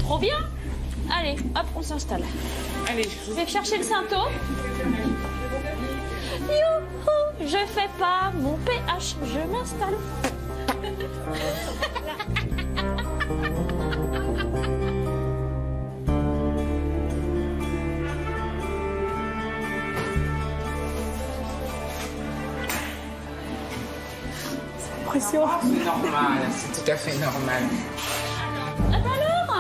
Trop bien. Allez, hop, on s'installe. Allez, je vais chercher le Sainto. Youhou, je fais pas mon pH, je m'installe. C'est normal, c'est tout à fait normal. Ah bah alors?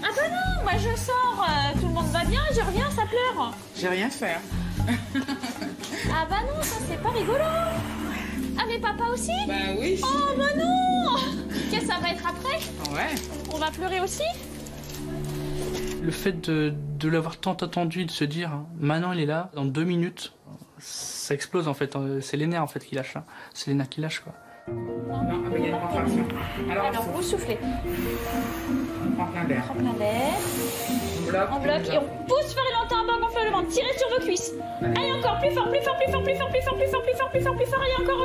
Ah bah non, moi je sors, tout le monde va bien, je reviens, ça pleure. J'ai rien fait. Ah bah non, ça c'est pas rigolo. Ah mais papa aussi? Bah oui. Oh bah non. Qu'est-ce que ça va être après? Ouais. On va pleurer aussi? Le fait de l'avoir tant attendu, de se dire maintenant il est là, dans 2 minutes, ça explose en fait. C'est les nerfs en fait qui lâchent. C'est les nerfs qui lâchent quoi. Non, il y a une contraction. Alors vous soufflez. On prend plein d'air. On prend plein d'air. On bloque et on pousse vers l'entend en bas, gonfle le ventre. Tirez sur vos cuisses. Allez encore, plus fort, plus fort, plus fort, plus fort, plus fort, plus fort, plus fort, plus fort, plus fort. Allez encore.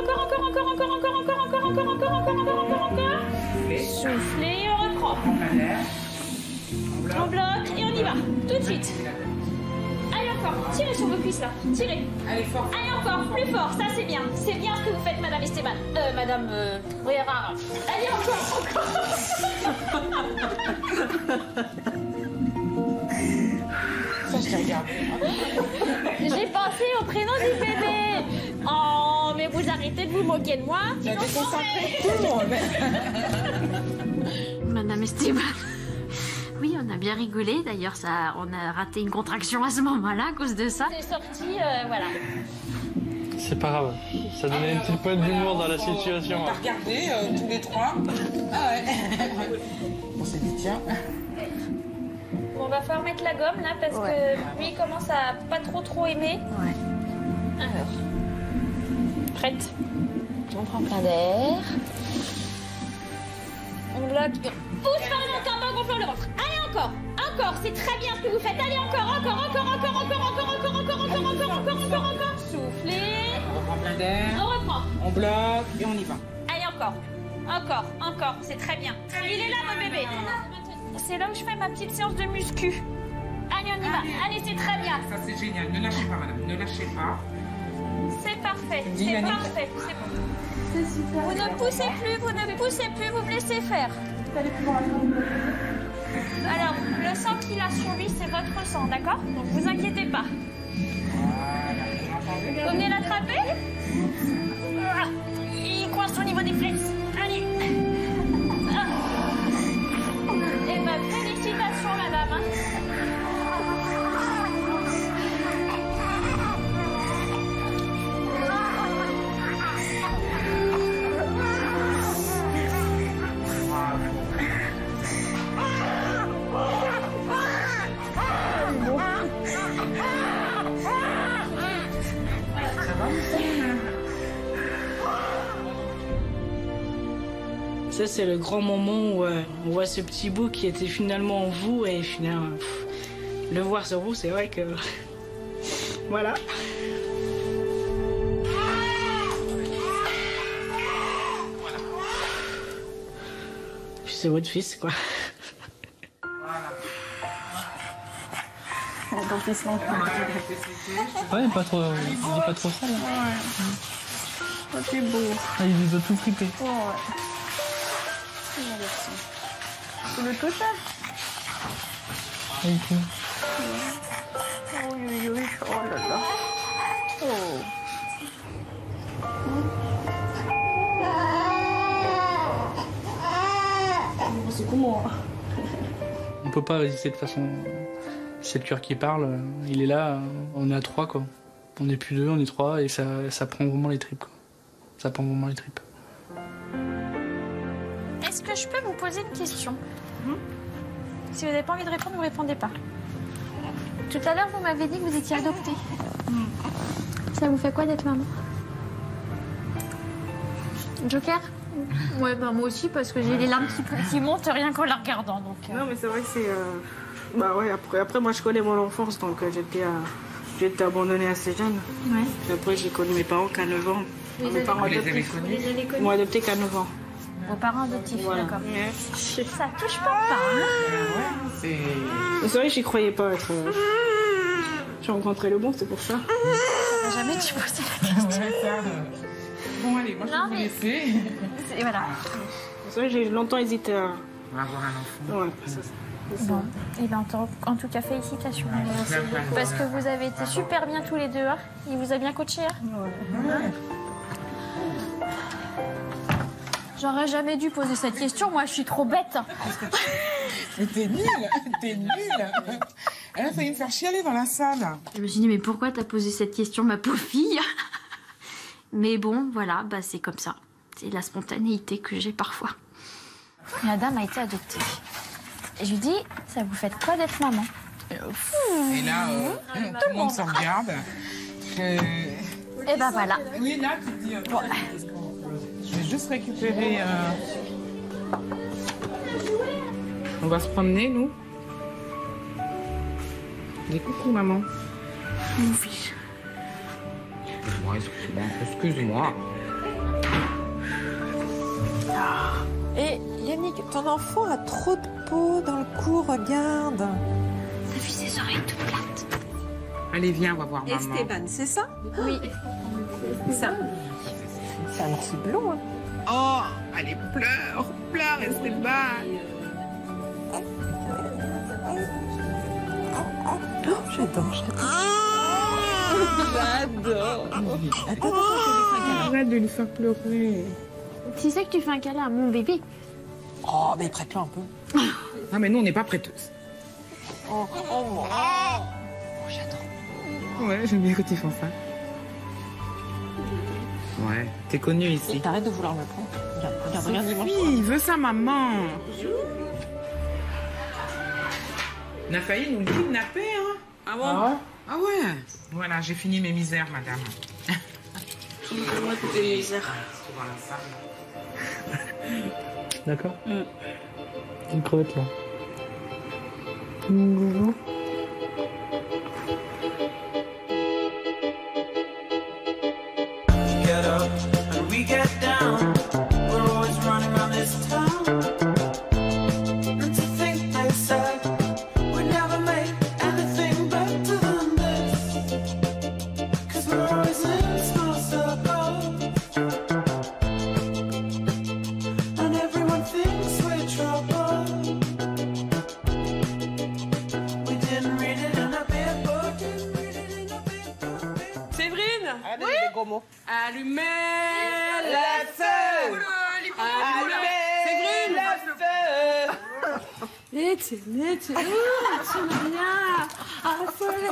Soufflez et on reprend. On bloque et on y va. Tout de suite. Allez encore, tirez sur vos cuisses là. Tirez. Allez fort. Allez encore, plus fort. Ça c'est bien. C'est bien ce que vous faites, Madame Esteban. Madame Riera. Allez encore. Ça, je l'ai regardé. J'ai pensé au prénom du bébé. Oh, mais vous arrêtez de vous moquer de moi. Ça déconcentré tout le monde. Madame Esteban. Oui, on a bien rigolé. D'ailleurs, on a raté une contraction à ce moment-là à cause de ça. C'est sorti, voilà. C'est pas grave. Ça donnait une petite pointe d'humour dans la situation. On t'a regardé tous les trois. Ah ouais. On s'est dit tiens. Bon, on va falloir mettre la gomme là parce que lui il commence à pas trop aimer. Ouais. Alors. Prête. On prend plein d'air. On bloque. Pousse par le ventre, on gonfle le ventre. Allez encore, c'est très bien ce que vous faites. Allez encore. Soufflez. On reprend plein d'air. On reprend. On bloque et on y va. Allez encore, c'est très bien. Il est là mon bébé. C'est là où je fais ma petite séance de muscu. Allez, on y va. Allez, c'est très bien. Ça c'est génial. Ne lâchez pas, madame. Ne lâchez pas. C'est parfait. C'est parfait. C'est bon. C'est super. Vous ne poussez plus, vous me laissez faire. Alors, le sang qu'il a sur lui, c'est votre sang, d'accord? Donc, vous inquiétez pas. Vous venez l'attraper? Il coince au niveau des fesses. Allez. Eh ben, félicitations, madame. Ça, c'est le grand moment où on voit ce petit bout qui était finalement en vous et finalement, le voir sur vous, c'est vrai que... voilà. c'est votre fils, quoi. Ouais, pas trop, il est pas trop sale. Oh, c'est beau. Ah, il doit tout flipper. Oh, ouais. C'est le toucher. Ah, il fume. Oh, oui, oui, oh là là. Oh. C'est comment? On peut pas résister de toute façon. C'est le cœur qui parle, il est là, on est à 3 quoi. On n'est plus 2, on est 3 et ça prend vraiment les tripes quoi. Ça prend vraiment les tripes. Est-ce que je peux vous poser une question? Si vous n'avez pas envie de répondre, vous ne répondez pas. Tout à l'heure, vous m'avez dit que vous étiez adoptée. Ça vous fait quoi d'être maman? Joker? Ouais, bah moi aussi, parce que j'ai les larmes qui montent rien qu'en la regardant. Donc, Non, mais c'est vrai que c'est... Bah ouais, après, moi, je connais mon enfance, donc j'étais abandonnée assez jeune. Ouais. Et après, j'ai connu mes parents qu'à 9 ans. Mes parents adoptifs. Ils m'ont adopté qu'à 9 ans. Vos parents adoptifs, Voilà. d'accord. Ça touche pas, hein? C'est vrai que j'y croyais pas être... J'ai rencontré le bon, c'est pour ça. Ça n'a jamais dû poser la question. Bon, allez, moi, je vais vous laisser. Voilà. C'est vrai que j'ai longtemps hésité à... avoir un enfant. Ouais, c'est ça. Bon, et ben en tout cas, félicitations. Parce que vous avez été super bien tous les deux. Hein. Il vous a bien coaché. Hein. J'aurais jamais dû poser cette question. Moi, je suis trop bête. Mais t'es nulle, t'es nulle. Elle a failli me faire chialer dans la salle. Je me suis dit, mais pourquoi t'as posé cette question, ma pauvre fille? Mais bon, voilà, bah c'est comme ça. C'est la spontanéité que j'ai parfois. La dame a été adoptée. Et je lui dis, ça vous fait quoi d'être maman? Et là, tout le monde se regarde. Et ben voilà. Oui, là, tu te dis... Je vais juste récupérer... On va se promener, nous. Dis coucou, maman. Mon fils. Excuse-moi. Et Yannick, ton enfant a trop de peau dans le cou, regarde. T'as vu ses oreilles toutes plates? Allez, viens, on va voir maman. Esteban, c'est ça? Oui. C'est ça. C'est un petit blond. Hein. Oh, allez, pleure, Esteban. Oh, j'adore. J'adore. Attends, Arrête de lui faire pleurer. Tu sais que tu fais un câlin à mon bébé? Oh, mais prête-le un peu. Non, mais nous, on n'est pas prêteuses. Oh, j'adore. Ouais, j'aime bien quand ils font ça. Ouais, t'es connue ici. T'arrêtes de vouloir me prendre. Regarde, Oui, il veut sa maman. On a failli nous kidnapper, hein. Ah bon? Ah ouais. Voilà, j'ai fini mes misères, madame. Moi, toutes les misères. D'accord. Une crevette là. Get up and we get down. We're always running around this town. And to think they said we never made anything better than this. 'Cause we're always in small circles. And everyone thinks we're trouble. We didn't read it in a big book. Didn't read it in a big book. Séverine? Allez, les gros mots. Allumez le feu! Allumez le feu! Nette, rien! Affolé!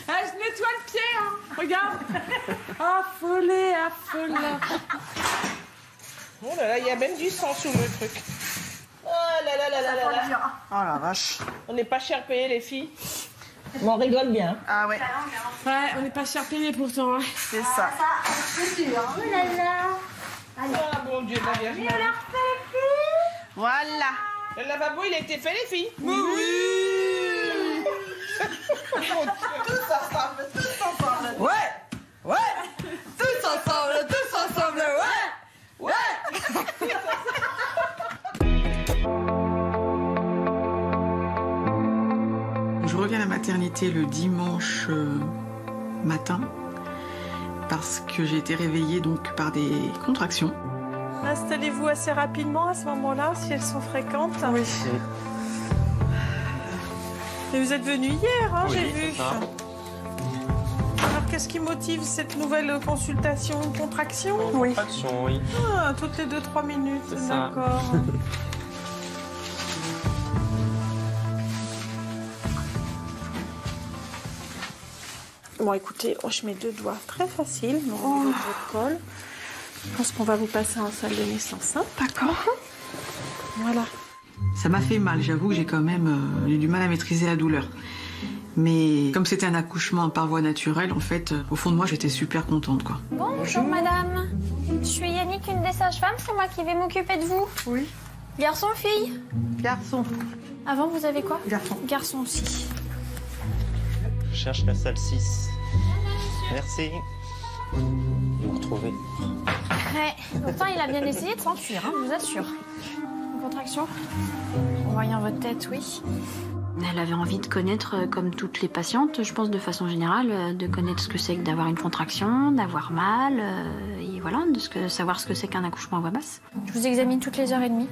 Ah, je nettoie le pied, hein! Regarde! Affolé! Oh là là, il y a même du sang sur le truc. Oh là là là là là là. Oh la vache. On n'est pas cher payés, les filles. Mais on rigole bien. Ah ouais. Ouais, on n'est pas cher payés pourtant. Hein. C'est ça. C'est dur. Oh là là. Ah bon Dieu, la Vierge. Voilà. Le lavabo, il a été fait, les filles. Oui. Tous ensemble. Ouais. Tous ensemble, ouais. reviens à la maternité le dimanche matin parce que j'ai été réveillée donc par des contractions. Installez-vous assez rapidement à ce moment-là, si elles sont fréquentes. Oui. Et vous êtes venu hier, hein, Oui, j'ai vu. c'est ça. Alors, qu'est-ce qui motive cette nouvelle consultation? Contraction? Oui. Contraction, oui. Ah, toutes les 2-3 minutes, C'est ça. d'accord. Bon, écoutez, je mets 2 doigts très faciles dans le niveau de votre col. Je pense qu'on va vous passer en salle de naissance. Hein. D'accord. Voilà. Ça m'a fait mal, j'avoue que j'ai quand même eu du mal à maîtriser la douleur. Mais comme c'était un accouchement par voie naturelle, en fait, au fond de moi, j'étais super contente, quoi. Bonjour madame. Je suis Yannick, une des sages-femmes, c'est moi qui vais m'occuper de vous. Oui. Garçon, fille? Garçon. Avant, vous avez quoi? Garçon. Garçon aussi. Je cherche la salle 6. Merci. Vous retrouvez. Ouais, pourtant il a bien essayé de s'enfuir, hein, je vous assure. Contraction? En voyant votre tête, oui. Elle avait envie de connaître, comme toutes les patientes, je pense de façon générale, de connaître ce que c'est que d'avoir une contraction, d'avoir mal, et voilà, savoir ce que c'est qu'un accouchement à voix basse. Je vous examine toutes les heures et demie,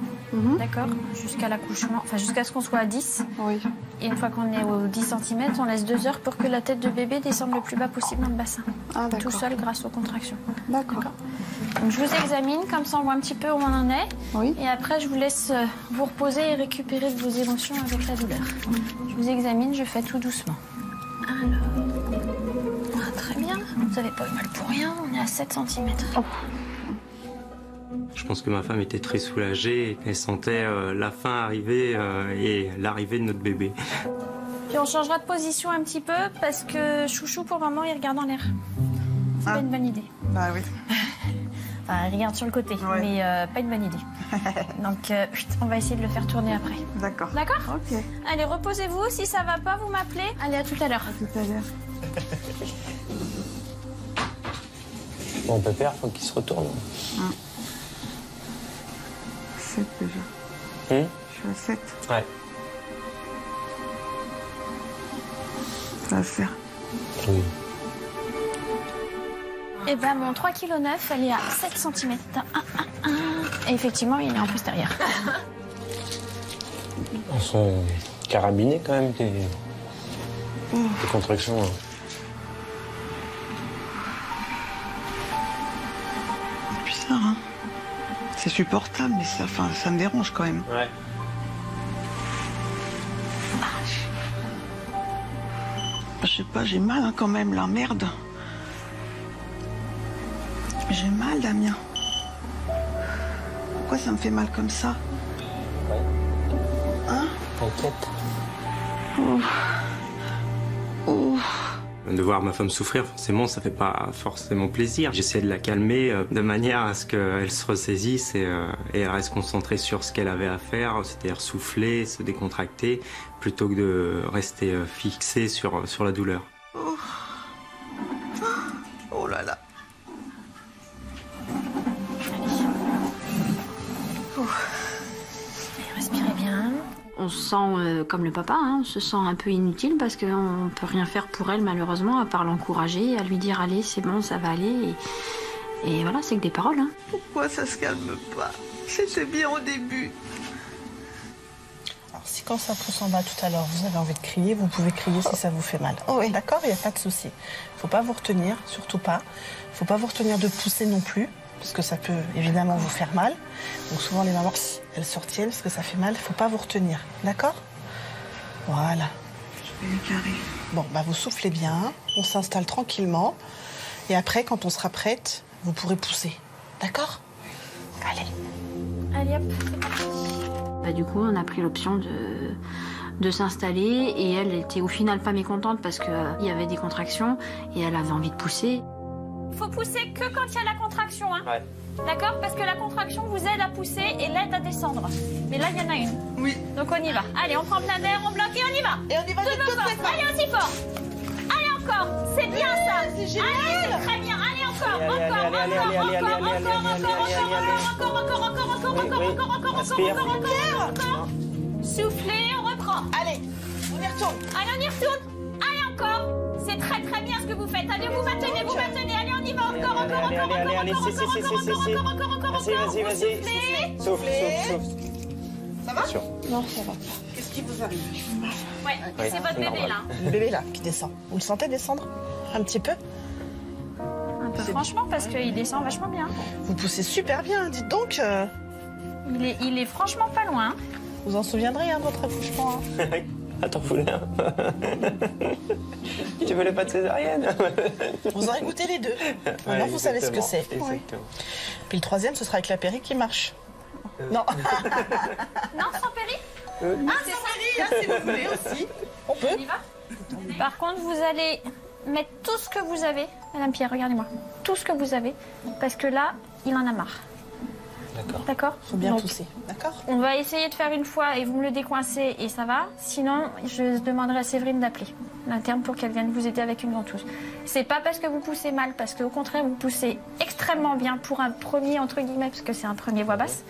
d'accord, jusqu'à l'accouchement, enfin jusqu'à ce qu'on soit à 10. Oui. Et une fois qu'on est aux 10 cm, on laisse 2 heures pour que la tête de bébé descende le plus bas possible dans le bassin. Ah, tout seul grâce aux contractions. D'accord. Donc je vous examine, comme ça on voit un petit peu où on en est. Oui. Et après je vous laisse vous reposer et récupérer vos émotions avec la douleur. Je vous examine, je fais tout doucement. Alors, très bien, vous n'avez pas eu mal pour rien, on est à 7 cm. Je pense que ma femme était très soulagée, elle sentait la fin arriver et l'arrivée de notre bébé. Puis on changera de position un petit peu parce que Chouchou pour le moment il regarde en l'air. C'est pas une bonne idée. Bah oui. Enfin, il regarde sur le côté, mais pas une bonne idée. Donc on va essayer de le faire tourner après. D'accord. D'accord? Ok. Allez, reposez-vous, si ça va pas, vous m'appelez. Allez, à tout à l'heure. À tout à l'heure. Bon, pépère, faut qu'il se retourne. 7 déjà. Je suis à 7. Ouais. Ça va le faire. Oui. Eh ben mon 3,9 kg, elle est à 7 cm. Et effectivement, il est en postérieur. Elles sont carabinées quand même, tes contractions. Hein. C'est bizarre, hein. C'est supportable, mais ça me dérange quand même. Ouais. Je sais pas, j'ai mal hein, quand même, là, merde. J'ai mal, Damien. Pourquoi ça me fait mal comme ça? Hein? T'inquiète. De voir ma femme souffrir, forcément, ça fait pas forcément plaisir. J'essaie de la calmer de manière à ce qu'elle se ressaisisse et elle reste concentrée sur ce qu'elle avait à faire, c'est-à-dire souffler, se décontracter, plutôt que de rester fixée sur la douleur. Oh là là. Respirez bien. On se sent comme le papa, hein, on se sent un peu inutile parce qu'on ne peut rien faire pour elle malheureusement à part l'encourager, à lui dire allez c'est bon ça va aller et voilà c'est que des paroles. Hein. Pourquoi ça se calme pas? C'était bien au début. Alors si quand ça pousse en bas tout à l'heure vous avez envie de crier, vous pouvez crier si ça vous fait mal. Oui. D'accord, il n'y a pas de souci. Faut pas vous retenir, surtout pas. Faut pas vous retenir de pousser non plus. Parce que ça peut évidemment vous faire mal. Donc souvent les mamans, elles se retiennent parce que ça fait mal. Il ne faut pas vous retenir, d'accord? Voilà. Je vais carré. Bon, bah vous soufflez bien, on s'installe tranquillement. Et après, quand on sera prête, vous pourrez pousser, d'accord? Allez. Allez hop, c'est parti. Bah, du coup, on a pris l'option de s'installer et elle était au final pas mécontente parce qu'il y avait des contractions et elle avait envie de pousser. Faut pousser que quand il y a la contraction, hein. Ouais. D'accord? Parce que la contraction vous aide à pousser et l'aide à descendre. Mais là, il y en a une. Oui. Donc on y va. Allez, on prend plein d'air, on bloque et on y va. Et on y va de toute façon. Allez, aussi fort. Allez, encore. C'est bien ça. C'est génial. Allez, c'est très bien. Allez, encore. Encore. Soufflez, on reprend. Allez, on y retourne. retourne. Allez, on y retourne. Allez, encore. C'est très très bien ce que vous faites. Allez, vous maintenez, vous maintenez. Allez, on y va. Encore. Vas-y. Souffle. Ça va? Non, ça va. Qu'est-ce qui vous arrive? Ouais, c'est votre bébé là. Le bébé là qui descend. Vous le sentez descendre un petit peu? Un peu franchement parce qu'il descend vachement bien. Vous poussez super bien, dites donc. Il est franchement pas loin. Vous en souviendrez de votre accouchement. Attends, vous là. Tu voulais pas de césarienne? Vous aurez goûté les deux. Maintenant, vous savez ce que c'est. Exactement. Puis le troisième, ce sera avec la péri qui marche. Non. Non, sans péri? C'est ça, si vous voulez aussi. On peut. On y va. Par contre, vous allez mettre tout ce que vous avez. Madame Pierre, regardez-moi. Tout ce que vous avez. Parce que là, il en a marre. D'accord. Faut bien pousser. D'accord. On va essayer de faire une fois et vous me le décoincez et ça va. Sinon, je demanderai à Séverine d'appeler l'interne pour qu'elle vienne vous aider avec une ventouse. C'est pas parce que vous poussez mal, parce qu'au contraire, vous poussez extrêmement bien pour un premier, entre guillemets, parce que c'est un premier voix basse.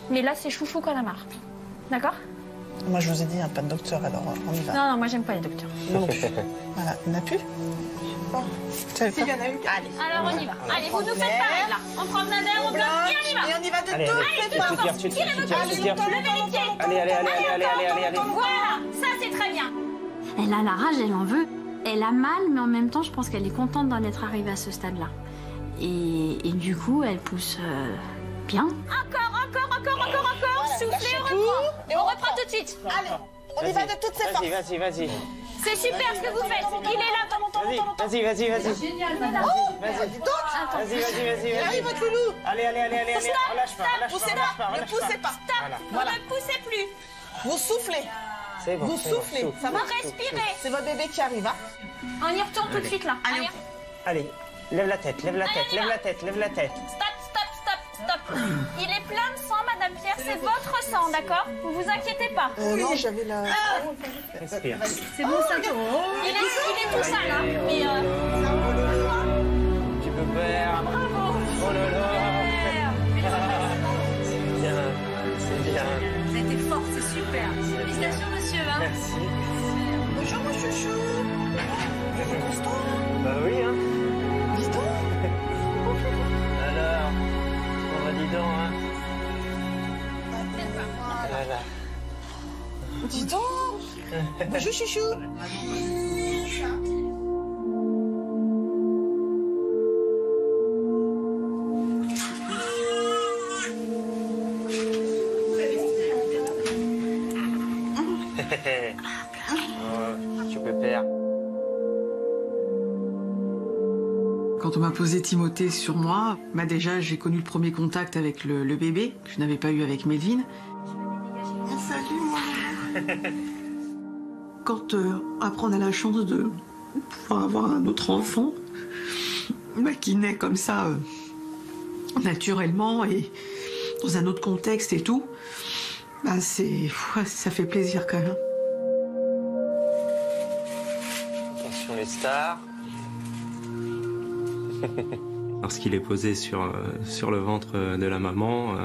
Mais là, c'est chouchou qu'on a marre. D'accord? Moi, je vous ai dit, pas de docteur, alors on y va. Non, moi, j'aime pas les docteurs. Non plus. Voilà, il n'y en a plus. Bon. Allez. Alors, on y va. Allez, vous nous faites pareil, là. On prend un air, on bloque, et on y va. Et on y va de Allez, toutes les forces. Tirez votre levez les pieds. Allez. Voilà, ça, c'est très bien. Elle a la rage, elle en veut. Elle a mal, mais en même temps, je pense qu'elle est contente d'en être arrivée à ce stade-là. Et du coup, elle pousse bien. Encore. Soufflez, on reprend tout de suite. Allez, on y va de toutes ses forces. Vas-y. C'est super ce que vous faites. Il est là. Vas-y. Génial. Vas-y, vas-y. Allez, votre loulou. Allez. Stop. Relâche pas. Ne poussez pas. Stop. Vous ne poussez plus. Vous soufflez. C'est bon. Vous soufflez. Ça va? Vous respirez. C'est votre bébé qui arrive. On y retourne tout de suite là. Allez, lève la tête. Stop. Il est plein de sang, Madame Pierre. C'est votre sang, d'accord? Vous vous inquiétez pas. Non, j'avais la... Respire. C'est bon, ça tourne. Il est tout sale, hein. Mais Tu peux faire. Bravo. Oh là là. C'est bien. Vous avez été fort, c'est super. Félicitations, monsieur. Hein. Merci. Bonjour, mon chouchou. Vous êtes constant? Bah oui, hein. Dis donc. Alors, dis donc, hein. Voilà. Dis donc. Bonjour, chouchou. Tu peux faire. Quand on m'a posé Timothée sur moi, déjà j'ai connu le premier contact avec le bébé, que je n'avais pas eu avec Melvin. Salut, moi. Quand après on a la chance de pouvoir avoir un autre enfant, qui naît comme ça, naturellement et dans un autre contexte et tout, ça fait plaisir quand même. Attention les stars. Lorsqu'il est posé sur le ventre de la maman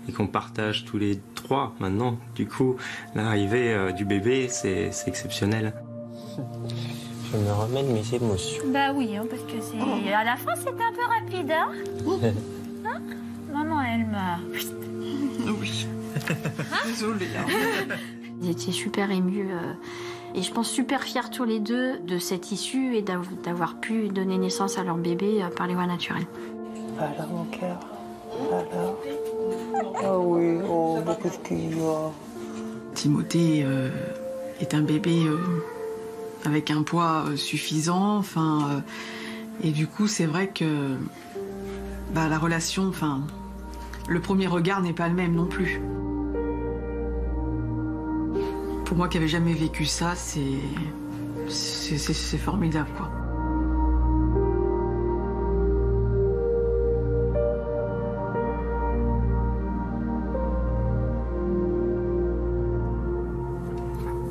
et qu'on partage tous les trois maintenant, du coup, l'arrivée du bébé, c'est exceptionnel. Je me remets de mes émotions. Bah oui, hein, parce que c'est... À la fin, c'était un peu rapide, hein? Maman, elle m'a... Oui. Désolée. Hein. Ils étaient super émus et je pense super fiers tous les deux de cette issue et d'avoir pu donner naissance à leur bébé par les voies naturelles. Alors mon cœur, alors. Ah oui, oh, qu'est-ce qu'il y a? Timothée est un bébé avec un poids suffisant, et du coup c'est vrai que la relation, le premier regard n'est pas le même non plus. Pour moi qui n'avais jamais vécu ça, c'est formidable, quoi.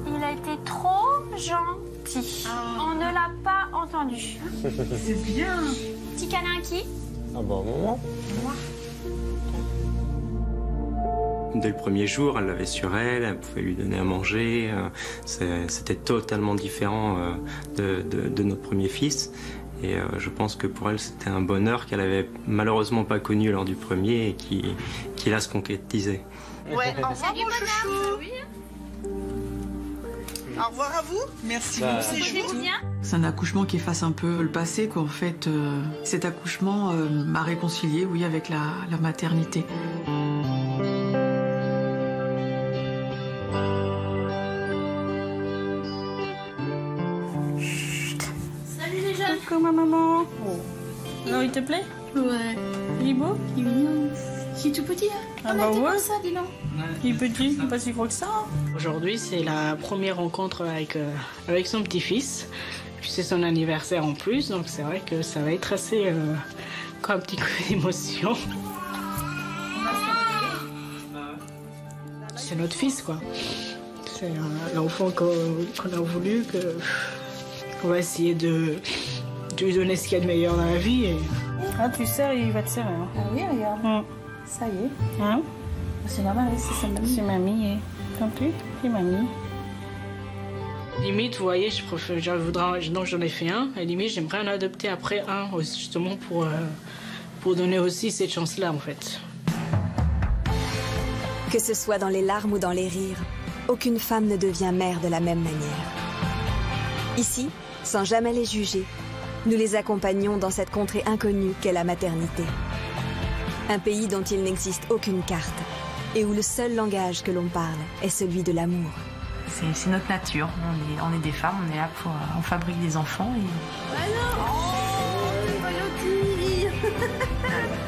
Il a été trop gentil. On ne l'a pas entendu. C'est bien. Petit câlin à qui? Ah bah moi. Dès le premier jour, elle l'avait sur elle, elle pouvait lui donner à manger. C'était totalement différent de notre premier fils. Et je pense que pour elle, c'était un bonheur qu'elle avait malheureusement pas connu lors du premier et qui là se concrétisait. Ouais, au revoir mon chouchou. Au revoir à vous. Merci beaucoup, c'est chouette. C'est un accouchement qui efface un peu le passé, quoi. En fait, cet accouchement m'a réconciliée, oui, avec la maternité. Salut les jeunes. Coucou ma maman. Alors il te plaît? Ouais. Il est beau? Il est mignon. Il est tout petit, hein? Ah bah ouais. Ça, dis donc. Il est petit, pas si gros que ça. Aujourd'hui, c'est la première rencontre avec son petit-fils. Puis c'est son anniversaire en plus, donc c'est vrai que ça va être assez comme un petit coup d'émotion. C'est notre fils, quoi. C'est l'enfant qu'on a voulu, qu'on va essayer de lui donner ce qu'il y a de meilleur dans la vie. Et... Ah, tu serres, il va te serrer. Hein. Ah oui, regarde. Ça y est. Hein? C'est normal, c'est mamie. C'est mamie. T'as vu? C'est mamie. Limite, vous voyez, donc j'en ai fait un. Et limite, j'aimerais en adopter après un, justement pour donner aussi cette chance-là, en fait. Que ce soit dans les larmes ou dans les rires, aucune femme ne devient mère de la même manière. Ici, sans jamais les juger, nous les accompagnons dans cette contrée inconnue qu'est la maternité. Un pays dont il n'existe aucune carte et où le seul langage que l'on parle est celui de l'amour. C'est notre nature. On est des femmes, on est là pour... on fabrique des enfants.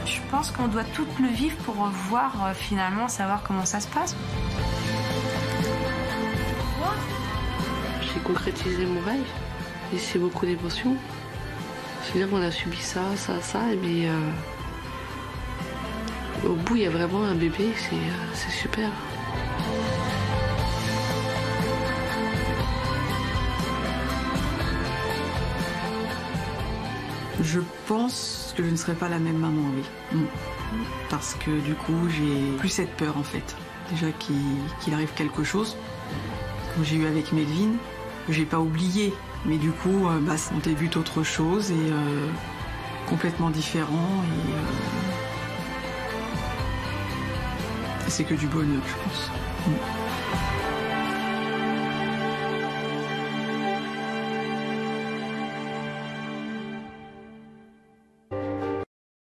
Je pense qu'on doit tout le vivre pour voir finalement, savoir comment ça se passe. J'ai concrétisé mon rêve et c'est beaucoup d'émotions. C'est-à-dire qu'on a subi ça, mais au bout, il y a vraiment un bébé, c'est super. Je pense que je ne serai pas la même maman, oui. Parce que du coup, j'ai plus cette peur, en fait. Déjà qu'il arrive quelque chose, comme j'ai eu avec Melvin, que j'ai pas oublié. Mais du coup, on débute autre chose et complètement différent. Et c'est que du bonheur, je pense.